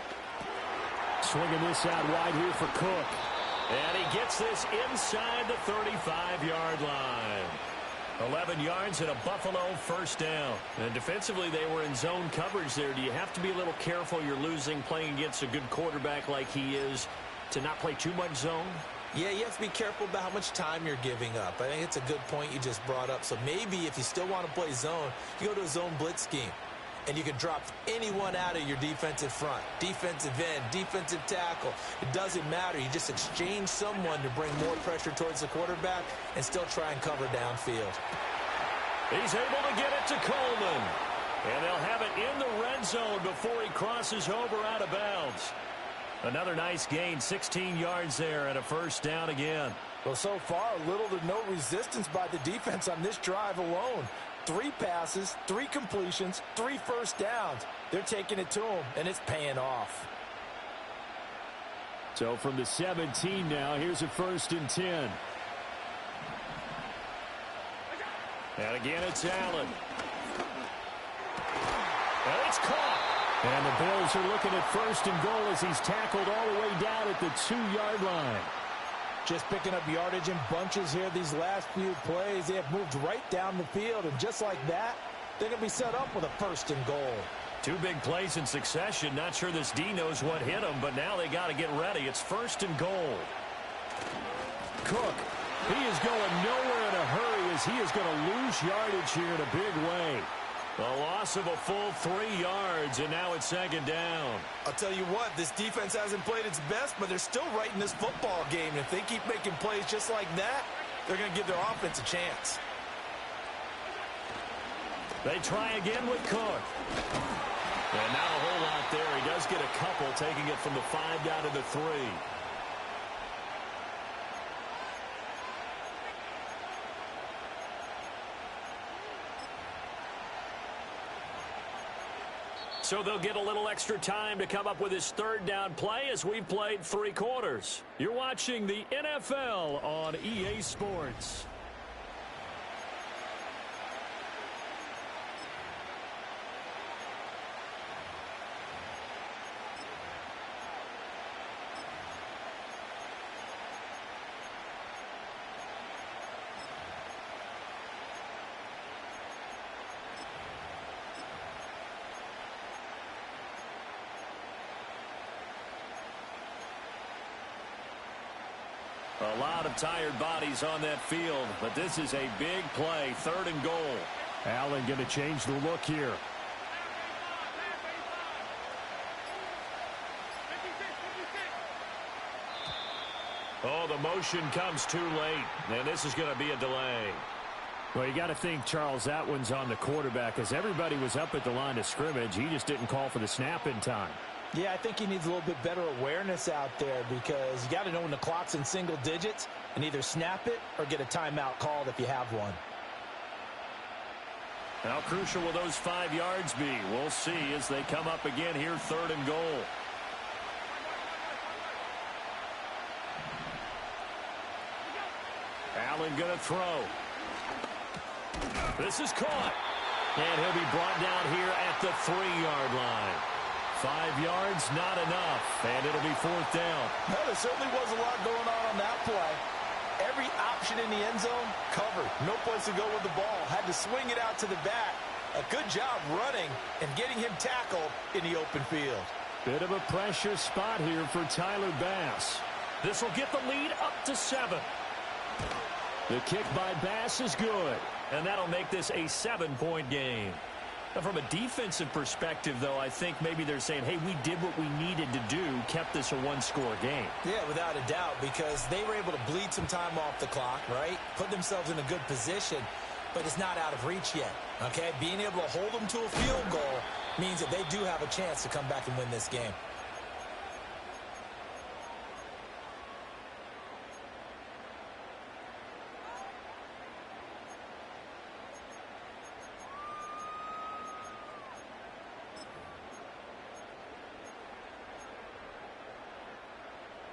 Swinging this out wide here for Cook. And he gets this inside the 35-yard line. 11 yards and a Buffalo first down. And defensively, they were in zone coverage there. Do you have to be a little careful you're losing playing against a good quarterback like he is to not play too much zone? Yeah, you have to be careful about how much time you're giving up. I think it's a good point you just brought up. So maybe if you still want to play zone, you go to a zone blitz scheme. And you can drop anyone out of your defensive front, defensive end, defensive tackle. It doesn't matter. You just exchange someone to bring more pressure towards the quarterback and still try and cover downfield. He's able to get it to Coleman. And they'll have it in the red zone before he crosses over out of bounds. Another nice gain, 16 yards there and a first down again. Well, so far, little to no resistance by the defense on this drive alone. 3 passes, 3 completions, 3 first downs. They're taking it to him, and it's paying off. So from the 17 now, here's a 1st and 10. And again, it's Allen. And it's caught. And the Bills are looking at 1st and goal as he's tackled all the way down at the 2-yard line. Just picking up yardage in bunches here these last few plays. They have moved right down the field, and just like that, they're going to be set up with a 1st and goal. 2 big plays in succession. Not sure this D knows what hit him, but now they got to get ready. It's 1st and goal. Cook, he is going nowhere in a hurry as he is going to lose yardage here in a big way. A loss of a full 3 yards, and now it's 2nd down. I'll tell you what, this defense hasn't played its best, but they're still right in this football game. And if they keep making plays just like that, they're going to give their offense a chance. They try again with Cook. And not a whole lot there. He does get a couple, taking it from the 5 down to the 3. So they'll get a little extra time to come up with his 3rd down play as we've played 3 quarters. You're watching the NFL on EA Sports. A lot of tired bodies on that field, but this is a big play, 3rd and goal. Allen going to change the look here. Oh, the motion comes too late, and this is going to be a delay. Well, you got to think, Charles, that one's on the quarterback, as everybody was up at the line of scrimmage. He just didn't call for the snap in time. Yeah, I think he needs a little bit better awareness out there because you got to know when the clock's in single digits and either snap it or get a timeout called if you have one. How crucial will those 5 yards be? We'll see as they come up again here, 3rd and goal. Allen going to throw. This is caught. And he'll be brought down here at the 3-yard line. 5 yards, not enough, and it'll be 4th down. No, there certainly was a lot going on that play. Every option in the end zone covered. No place to go with the ball. Had to swing it out to the back. A good job running and getting him tackled in the open field. Bit of a pressure spot here for Tyler Bass. This will get the lead up to 7. The kick by Bass is good, and that'll make this a 7-point game. Now, from a defensive perspective, though, I think maybe they're saying, hey, we did what we needed to do, kept this a 1-score game. Yeah, without a doubt, because they were able to bleed some time off the clock, right? Put themselves in a good position, but it's not out of reach yet, okay? Being able to hold them to a field goal means that they do have a chance to come back and win this game.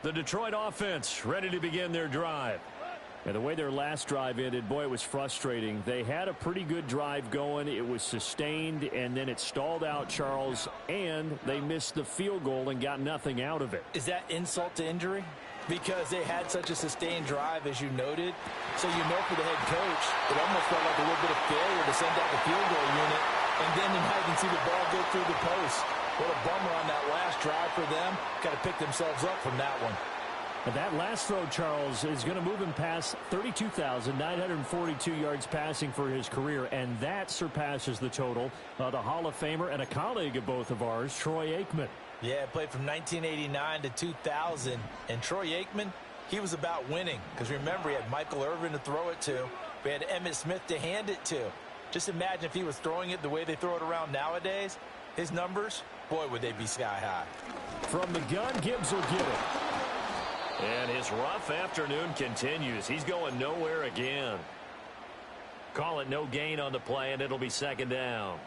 The Detroit offense ready to begin their drive. And the way their last drive ended, boy, it was frustrating. They had a pretty good drive going. It was sustained, and then it stalled out, Charles, and they missed the field goal and got nothing out of it. Is that insult to injury? Because they had such a sustained drive, as you noted. So you know for the head coach, it almost felt like a little bit of failure to send out the field goal unit, and then you can see the ball go through the post. What a bummer on that last drive for them. Got to pick themselves up from that one. And that last throw, Charles, is going to move him past 32,942 yards passing for his career, and that surpasses the total of the Hall of Famer and a colleague of both of ours, Troy Aikman. Yeah, played from 1989 to 2000, and Troy Aikman, he was about winning, because remember, he had Michael Irvin to throw it to, we had Emmitt Smith to hand it to. Just imagine if he was throwing it the way they throw it around nowadays, his numbers, boy, would they be sky high. From the gun, Gibbs will get it. And his rough afternoon continues. He's going nowhere again. Call it no gain on the play, and it'll be second down.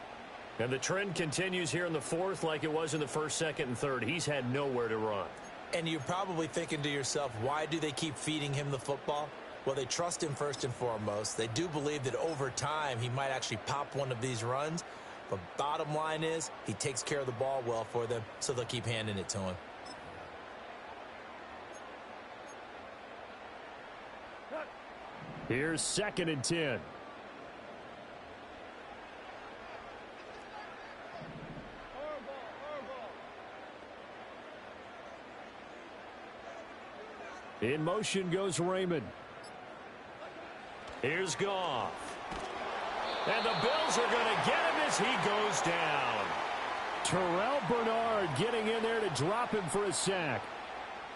And the trend continues here in the fourth like it was in the first, second, and third. He's had nowhere to run. And you're probably thinking to yourself, why do they keep feeding him the football? Well, they trust him first and foremost. They do believe that over time he might actually pop one of these runs. But bottom line is he takes care of the ball well for them, so they'll keep handing it to him. Here's second and 10. In motion goes Raymond. Here's Goff. And the Bills are going to get him as he goes down. Terrell Bernard getting in there to drop him for a sack.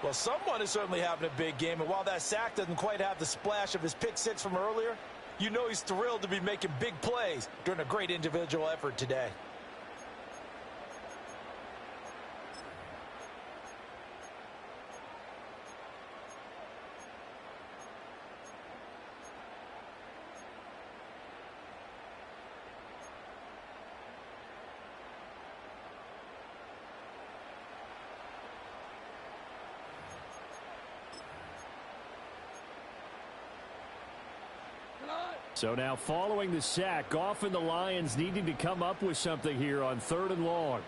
Well, someone is certainly having a big game, and while that sack doesn't quite have the splash of his pick six from earlier, you know he's thrilled to be making big plays during a great individual effort today. So now following the sack, Goff and the Lions needing to come up with something here on third and long.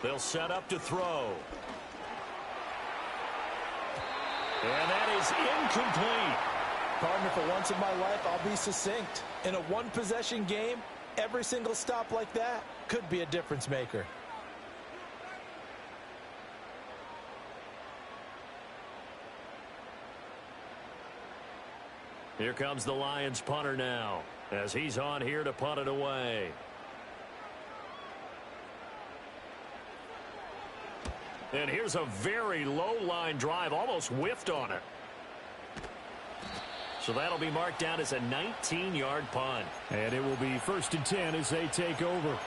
They'll set up to throw. And that is incomplete. Partner, for once in my life, I'll be succinct. In a one-possession game, every single stop like that could be a difference maker. Here comes the Lions punter now, as he's on here to punt it away. And here's a very low-line drive, almost whiffed on it. So that'll be marked down as a 19-yard punt. And it will be first and 10 as they take over.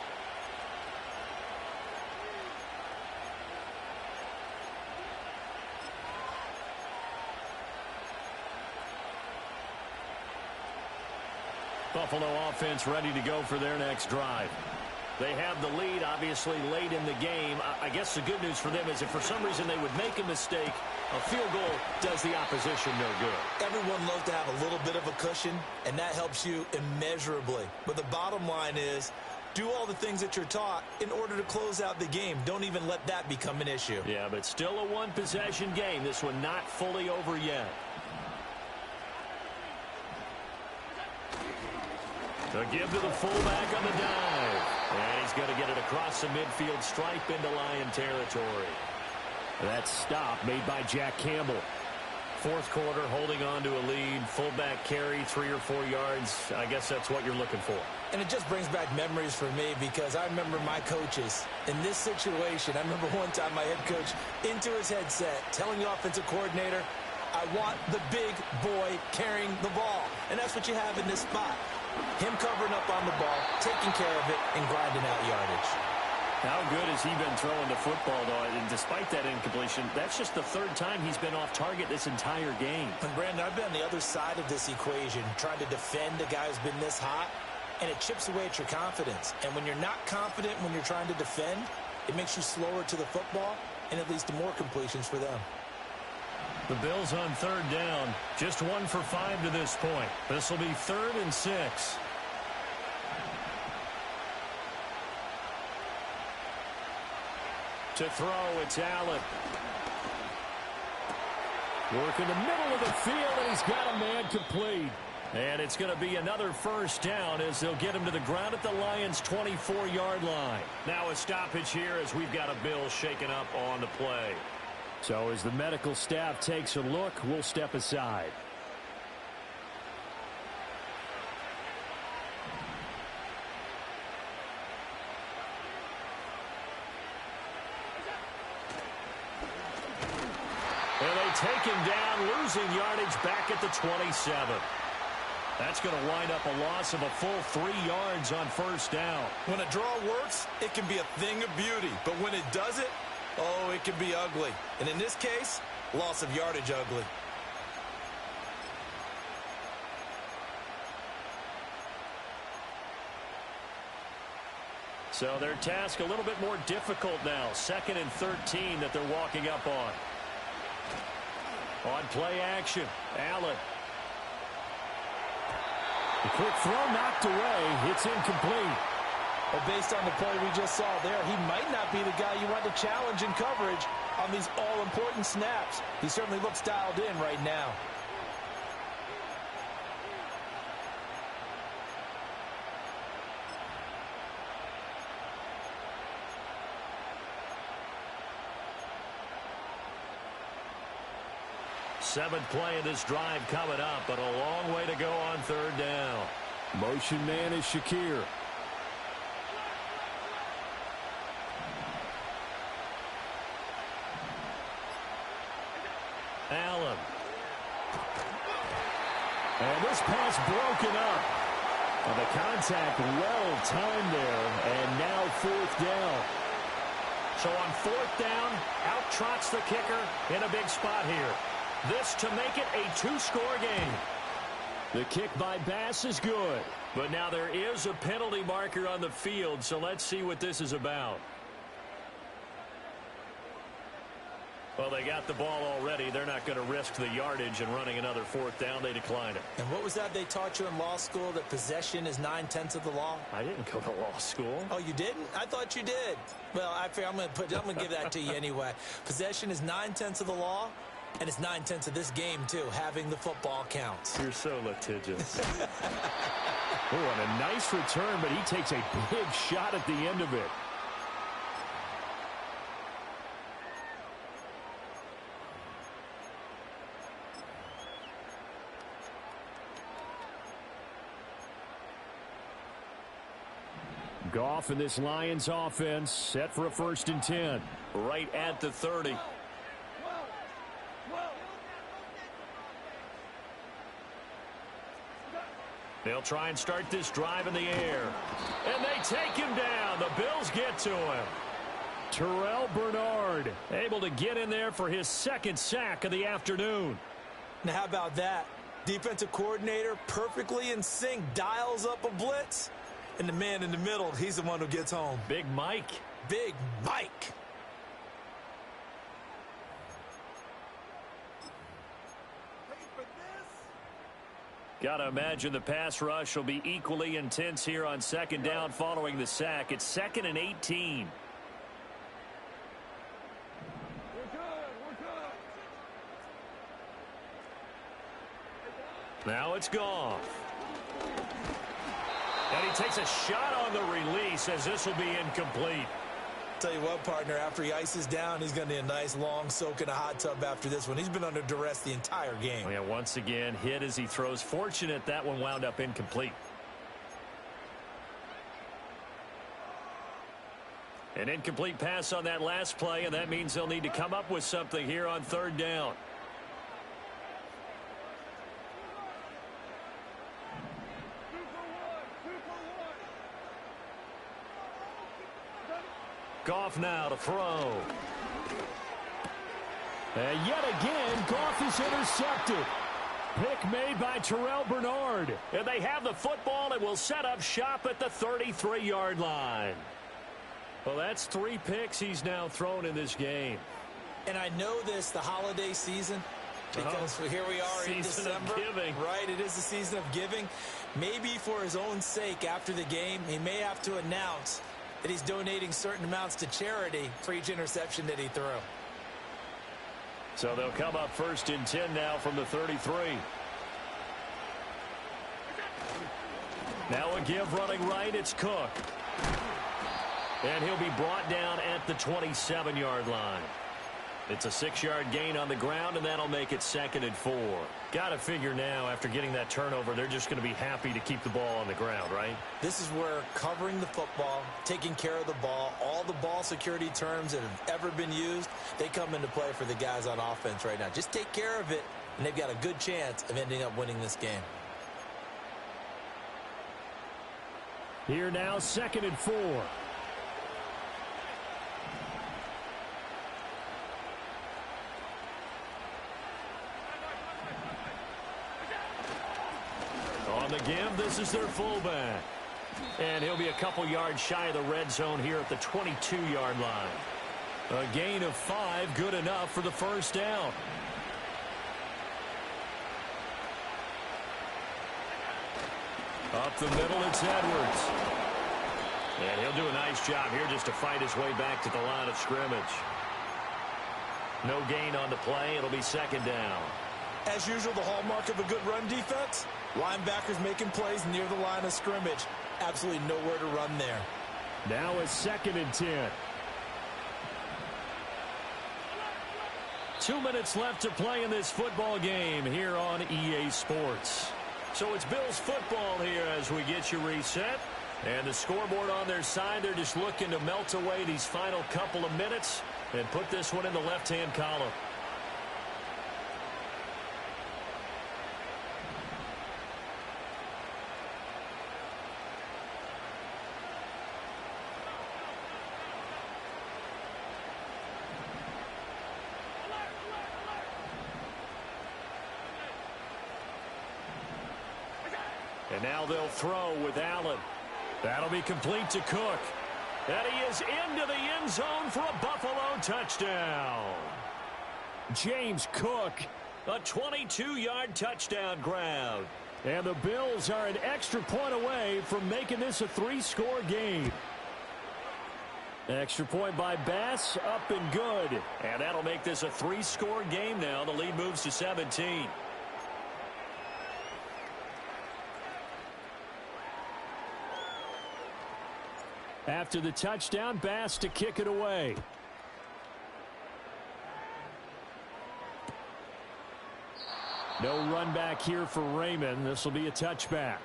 Buffalo offense ready to go for their next drive. They have the lead, obviously, late in the game. I guess the good news for them is if for some reason they would make a mistake, a field goal does the opposition no good. Everyone loves to have a little bit of a cushion, and that helps you immeasurably. But the bottom line is, do all the things that you're taught in order to close out the game. Don't even let that become an issue. Yeah, but still a one-possession game. This one not fully over yet. To give to the fullback on the dive. And he's going to get it across the midfield stripe into Lion territory. That stop made by Jack Campbell. Fourth quarter, holding on to a lead. Fullback carry, 3 or 4 yards. I guess that's what you're looking for. And it just brings back memories for me because I remember my coaches in this situation. I remember one time my head coach into his headset telling the offensive coordinator, I want the big boy carrying the ball. And that's what you have in this spot. Him covering up on the ball, taking care of it, and grinding out yardage. How good has he been throwing the football, though? And despite that incompletion, that's just the third time he's been off target this entire game. And, Brandon, I've been on the other side of this equation, trying to defend a guy who's been this hot, and it chips away at your confidence. And when you're not confident when you're trying to defend, It makes you slower to the football, and it leads to more completions for them. The Bills on third down. Just 1 for 5 to this point. This will be 3rd and 6. To throw, it's Allen. Working the middle of the field, and he's got a man complete. And it's going to be another first down as they'll get him to the ground at the Lions' 24-yard line. Now a stoppage here as we've got a Bill shaken up on the play. So as the medical staff takes a look, we'll step aside. And they take him down, losing yardage back at the 27. That's going to wind up a loss of a full 3 yards on first down. When a draw works, it can be a thing of beauty. But when it doesn't, oh, it can be ugly. And in this case, loss of yardage ugly. So their task a little bit more difficult now. 2nd and 13 that they're walking up on. On play action, Allen. The quick throw knocked away. It's incomplete. Well, based on the play we just saw there, he might not be the guy you want to challenge in coverage on these all-important snaps. He certainly looks dialed in right now. Seventh play of this drive coming up, but a long way to go on third down. Motion man is Shakir. Allen. And this pass broken up. And the contact well timed there, and now 4th down. So on 4th down, out trots the kicker in a big spot here. This to make it a 2-score game. The kick by Bass is good. But now there is a penalty marker on the field, so let's see what this is about. Well, they got the ball already. They're not going to risk the yardage and running another 4th down. They decline it. And what was that they taught you in law school, that possession is 9/10 of the law? I didn't go to law school. Oh, you didn't? I thought you did. Well, I'm going to give that to you anyway. Possession is 9/10 of the law. And it's 9/10 of this game, too. Having the football counts. You're so litigious. Oh, and a nice return, but he takes a big shot at the end of it. Goff in this Lions offense set for a 1st and 10. Right at the 30. They'll try and start this drive in the air. And they take him down. The Bills get to him. Terrell Bernard able to get in there for his 2nd sack of the afternoon. Now, how about that? Defensive coordinator perfectly in sync, dials up a blitz. And the man in the middle, he's the one who gets home. Big Mike. Big Mike. Got to imagine the pass rush will be equally intense here on 2nd down following the sack. It's 2nd and 18. Now it's Goff. And he takes a shot on the release as this will be incomplete. Tell you what, partner, after he ices down, he's going to need a nice long soak in a hot tub after this one. He's been under duress the entire game. Oh, yeah, once again, hit as he throws. Fortunate that one wound up incomplete. An incomplete pass on that last play, and that means they'll need to come up with something here on 3rd down. Goff now to throw. And yet again, Goff is intercepted. Pick made by Terrell Bernard. And they have the football and will set up shop at the 33-yard line. Well, that's 3 picks he's now thrown in this game. And I know this, the holiday season, because here we are in December. Of giving. Right, it is the season of giving. Maybe for his own sake after the game, he may have to announce that he's donating certain amounts to charity for each interception that he threw. So they'll come up 1st and 10 now from the 33. Now a give running right, it's Cook. And he'll be brought down at the 27-yard line. It's a 6-yard gain on the ground, and that'll make it 2nd and 4. Got to figure now, after getting that turnover, they're just going to be happy to keep the ball on the ground, right? This is where covering the football, taking care of the ball, all the ball security terms that have ever been used, they come into play for the guys on offense right now. Just take care of it, and they've got a good chance of ending up winning this game. Here now, 2nd and 4. On the give, this is their fullback. And he'll be a couple yards shy of the red zone here at the 22-yard line. A gain of 5, good enough for the 1st down. Up the middle, it's Edwards. And he'll do a nice job here just to fight his way back to the line of scrimmage. No gain on the play. It'll be 2nd down. As usual, the hallmark of a good run defense, linebackers making plays near the line of scrimmage. Absolutely nowhere to run there. Now it's 2nd and 10. 2 minutes left to play in this football game here on EA Sports. So it's Bills football here as we get you reset. And the scoreboard on their side, they're just looking to melt away these final couple of minutes and put this one in the left-hand column. And now they'll throw with Allen. That'll be complete to Cook. And he is into the end zone for a Buffalo touchdown. James Cook, a 22-yard touchdown grab. And the Bills are an extra point away from making this a 3-score game. Extra point by Bass, up and good. And that'll make this a 3-score game now. The lead moves to 17. After the touchdown, Bass to kick it away. No run back here for Raymond. This will be a touchback.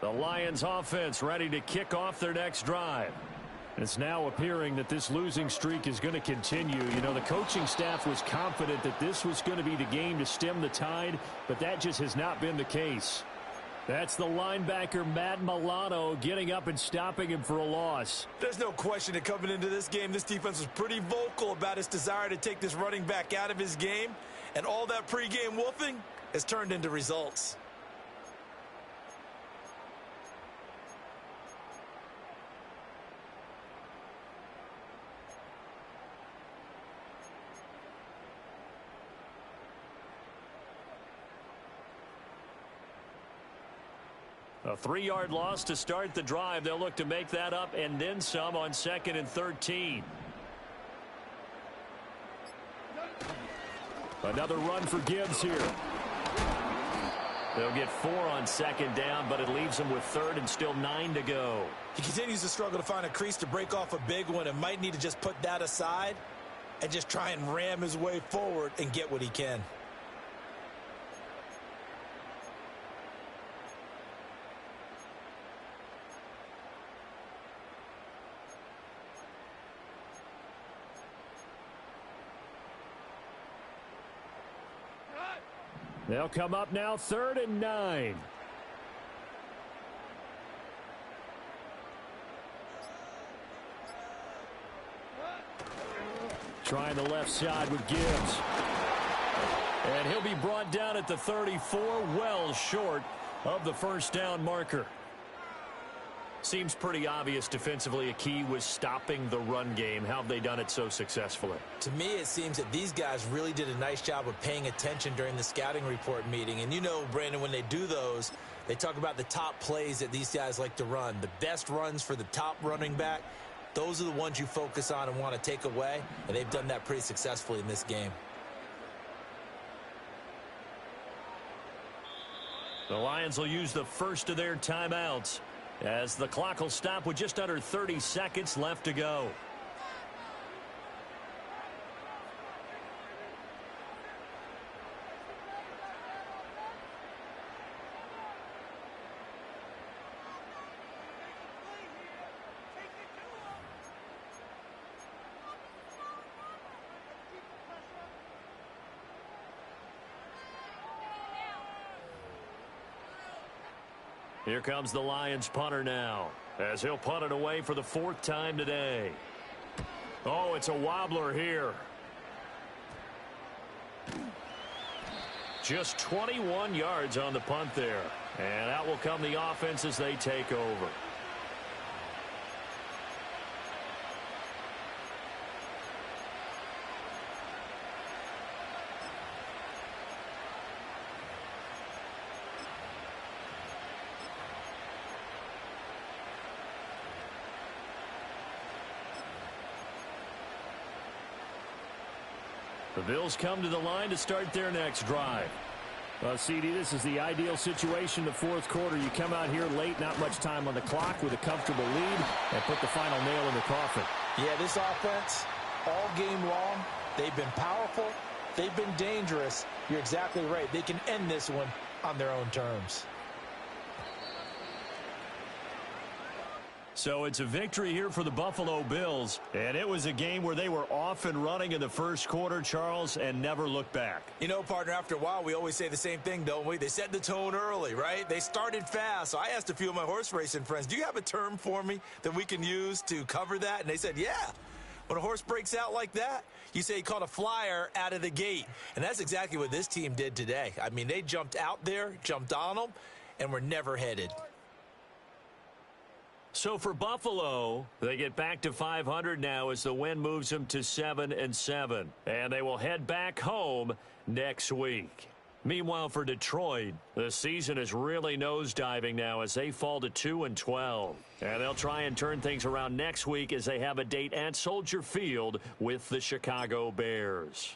The Lions offense ready to kick off their next drive. It's now appearing that this losing streak is going to continue. You know, the coaching staff was confident that this was going to be the game to stem the tide, but that just has not been the case. That's the linebacker, Matt Milano, getting up and stopping him for a loss. There's no question that coming into this game, this defense was pretty vocal about its desire to take this running back out of his game, and all that pregame wolfing has turned into results. A 3-yard loss to start the drive. They'll look to make that up and then some on 2nd and 13. Another run for Gibbs here. They'll get 4 on 2nd down, but it leaves them with 3rd and still 9 to go. He continues to struggle to find a crease to break off a big one and might need to just put that aside and just try and ram his way forward and get what he can. They'll come up now 3rd and 9. Trying the left side with Gibbs. And he'll be brought down at the 34, well short of the first down marker. Seems pretty obvious defensively a key was stopping the run game. How have they done it so successfully? To me, it seems that these guys really did a nice job of paying attention during the scouting report meeting. And you know, Brandon, when they do those, they talk about the top plays that these guys like to run. The best runs for the top running back, those are the ones you focus on and want to take away. And they've done that pretty successfully in this game. The Lions will use the first of their timeouts as the clock will stop with just under 30 seconds left to go. Here comes the Lions punter now, as he'll punt it away for the 4th time today. Oh, it's a wobbler here. Just 21 yards on the punt there. And out will come the offense as they take over. The Bills come to the line to start their next drive. Well, CD, this is the ideal situation in the 4th quarter. You come out here late, not much time on the clock with a comfortable lead, and put the final nail in the coffin. Yeah, this offense, all game long, they've been powerful, they've been dangerous. You're exactly right. They can end this one on their own terms. So it's a victory here for the Buffalo Bills, and it was a game where they were off and running in the first quarter, Charles, and never looked back. You know, partner, after a while, we always say the same thing, don't we? They set the tone early, right? They started fast. So I asked a few of my horse racing friends, do you have a term for me that we can use to cover that? And they said, yeah. When a horse breaks out like that, you say he caught a flyer out of the gate. And that's exactly what this team did today. I mean, they jumped out there, jumped on them, and were never headed. So for Buffalo, they get back to 500 now as the win moves them to 7-7. And they will head back home next week. Meanwhile, for Detroit, the season is really nosediving now as they fall to 2-12. And they'll try and turn things around next week as they have a date at Soldier Field with the Chicago Bears.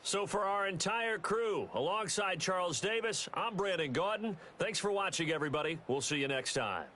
So for our entire crew, alongside Charles Davis, I'm Brandon Gaudin. Thanks for watching, everybody. We'll see you next time.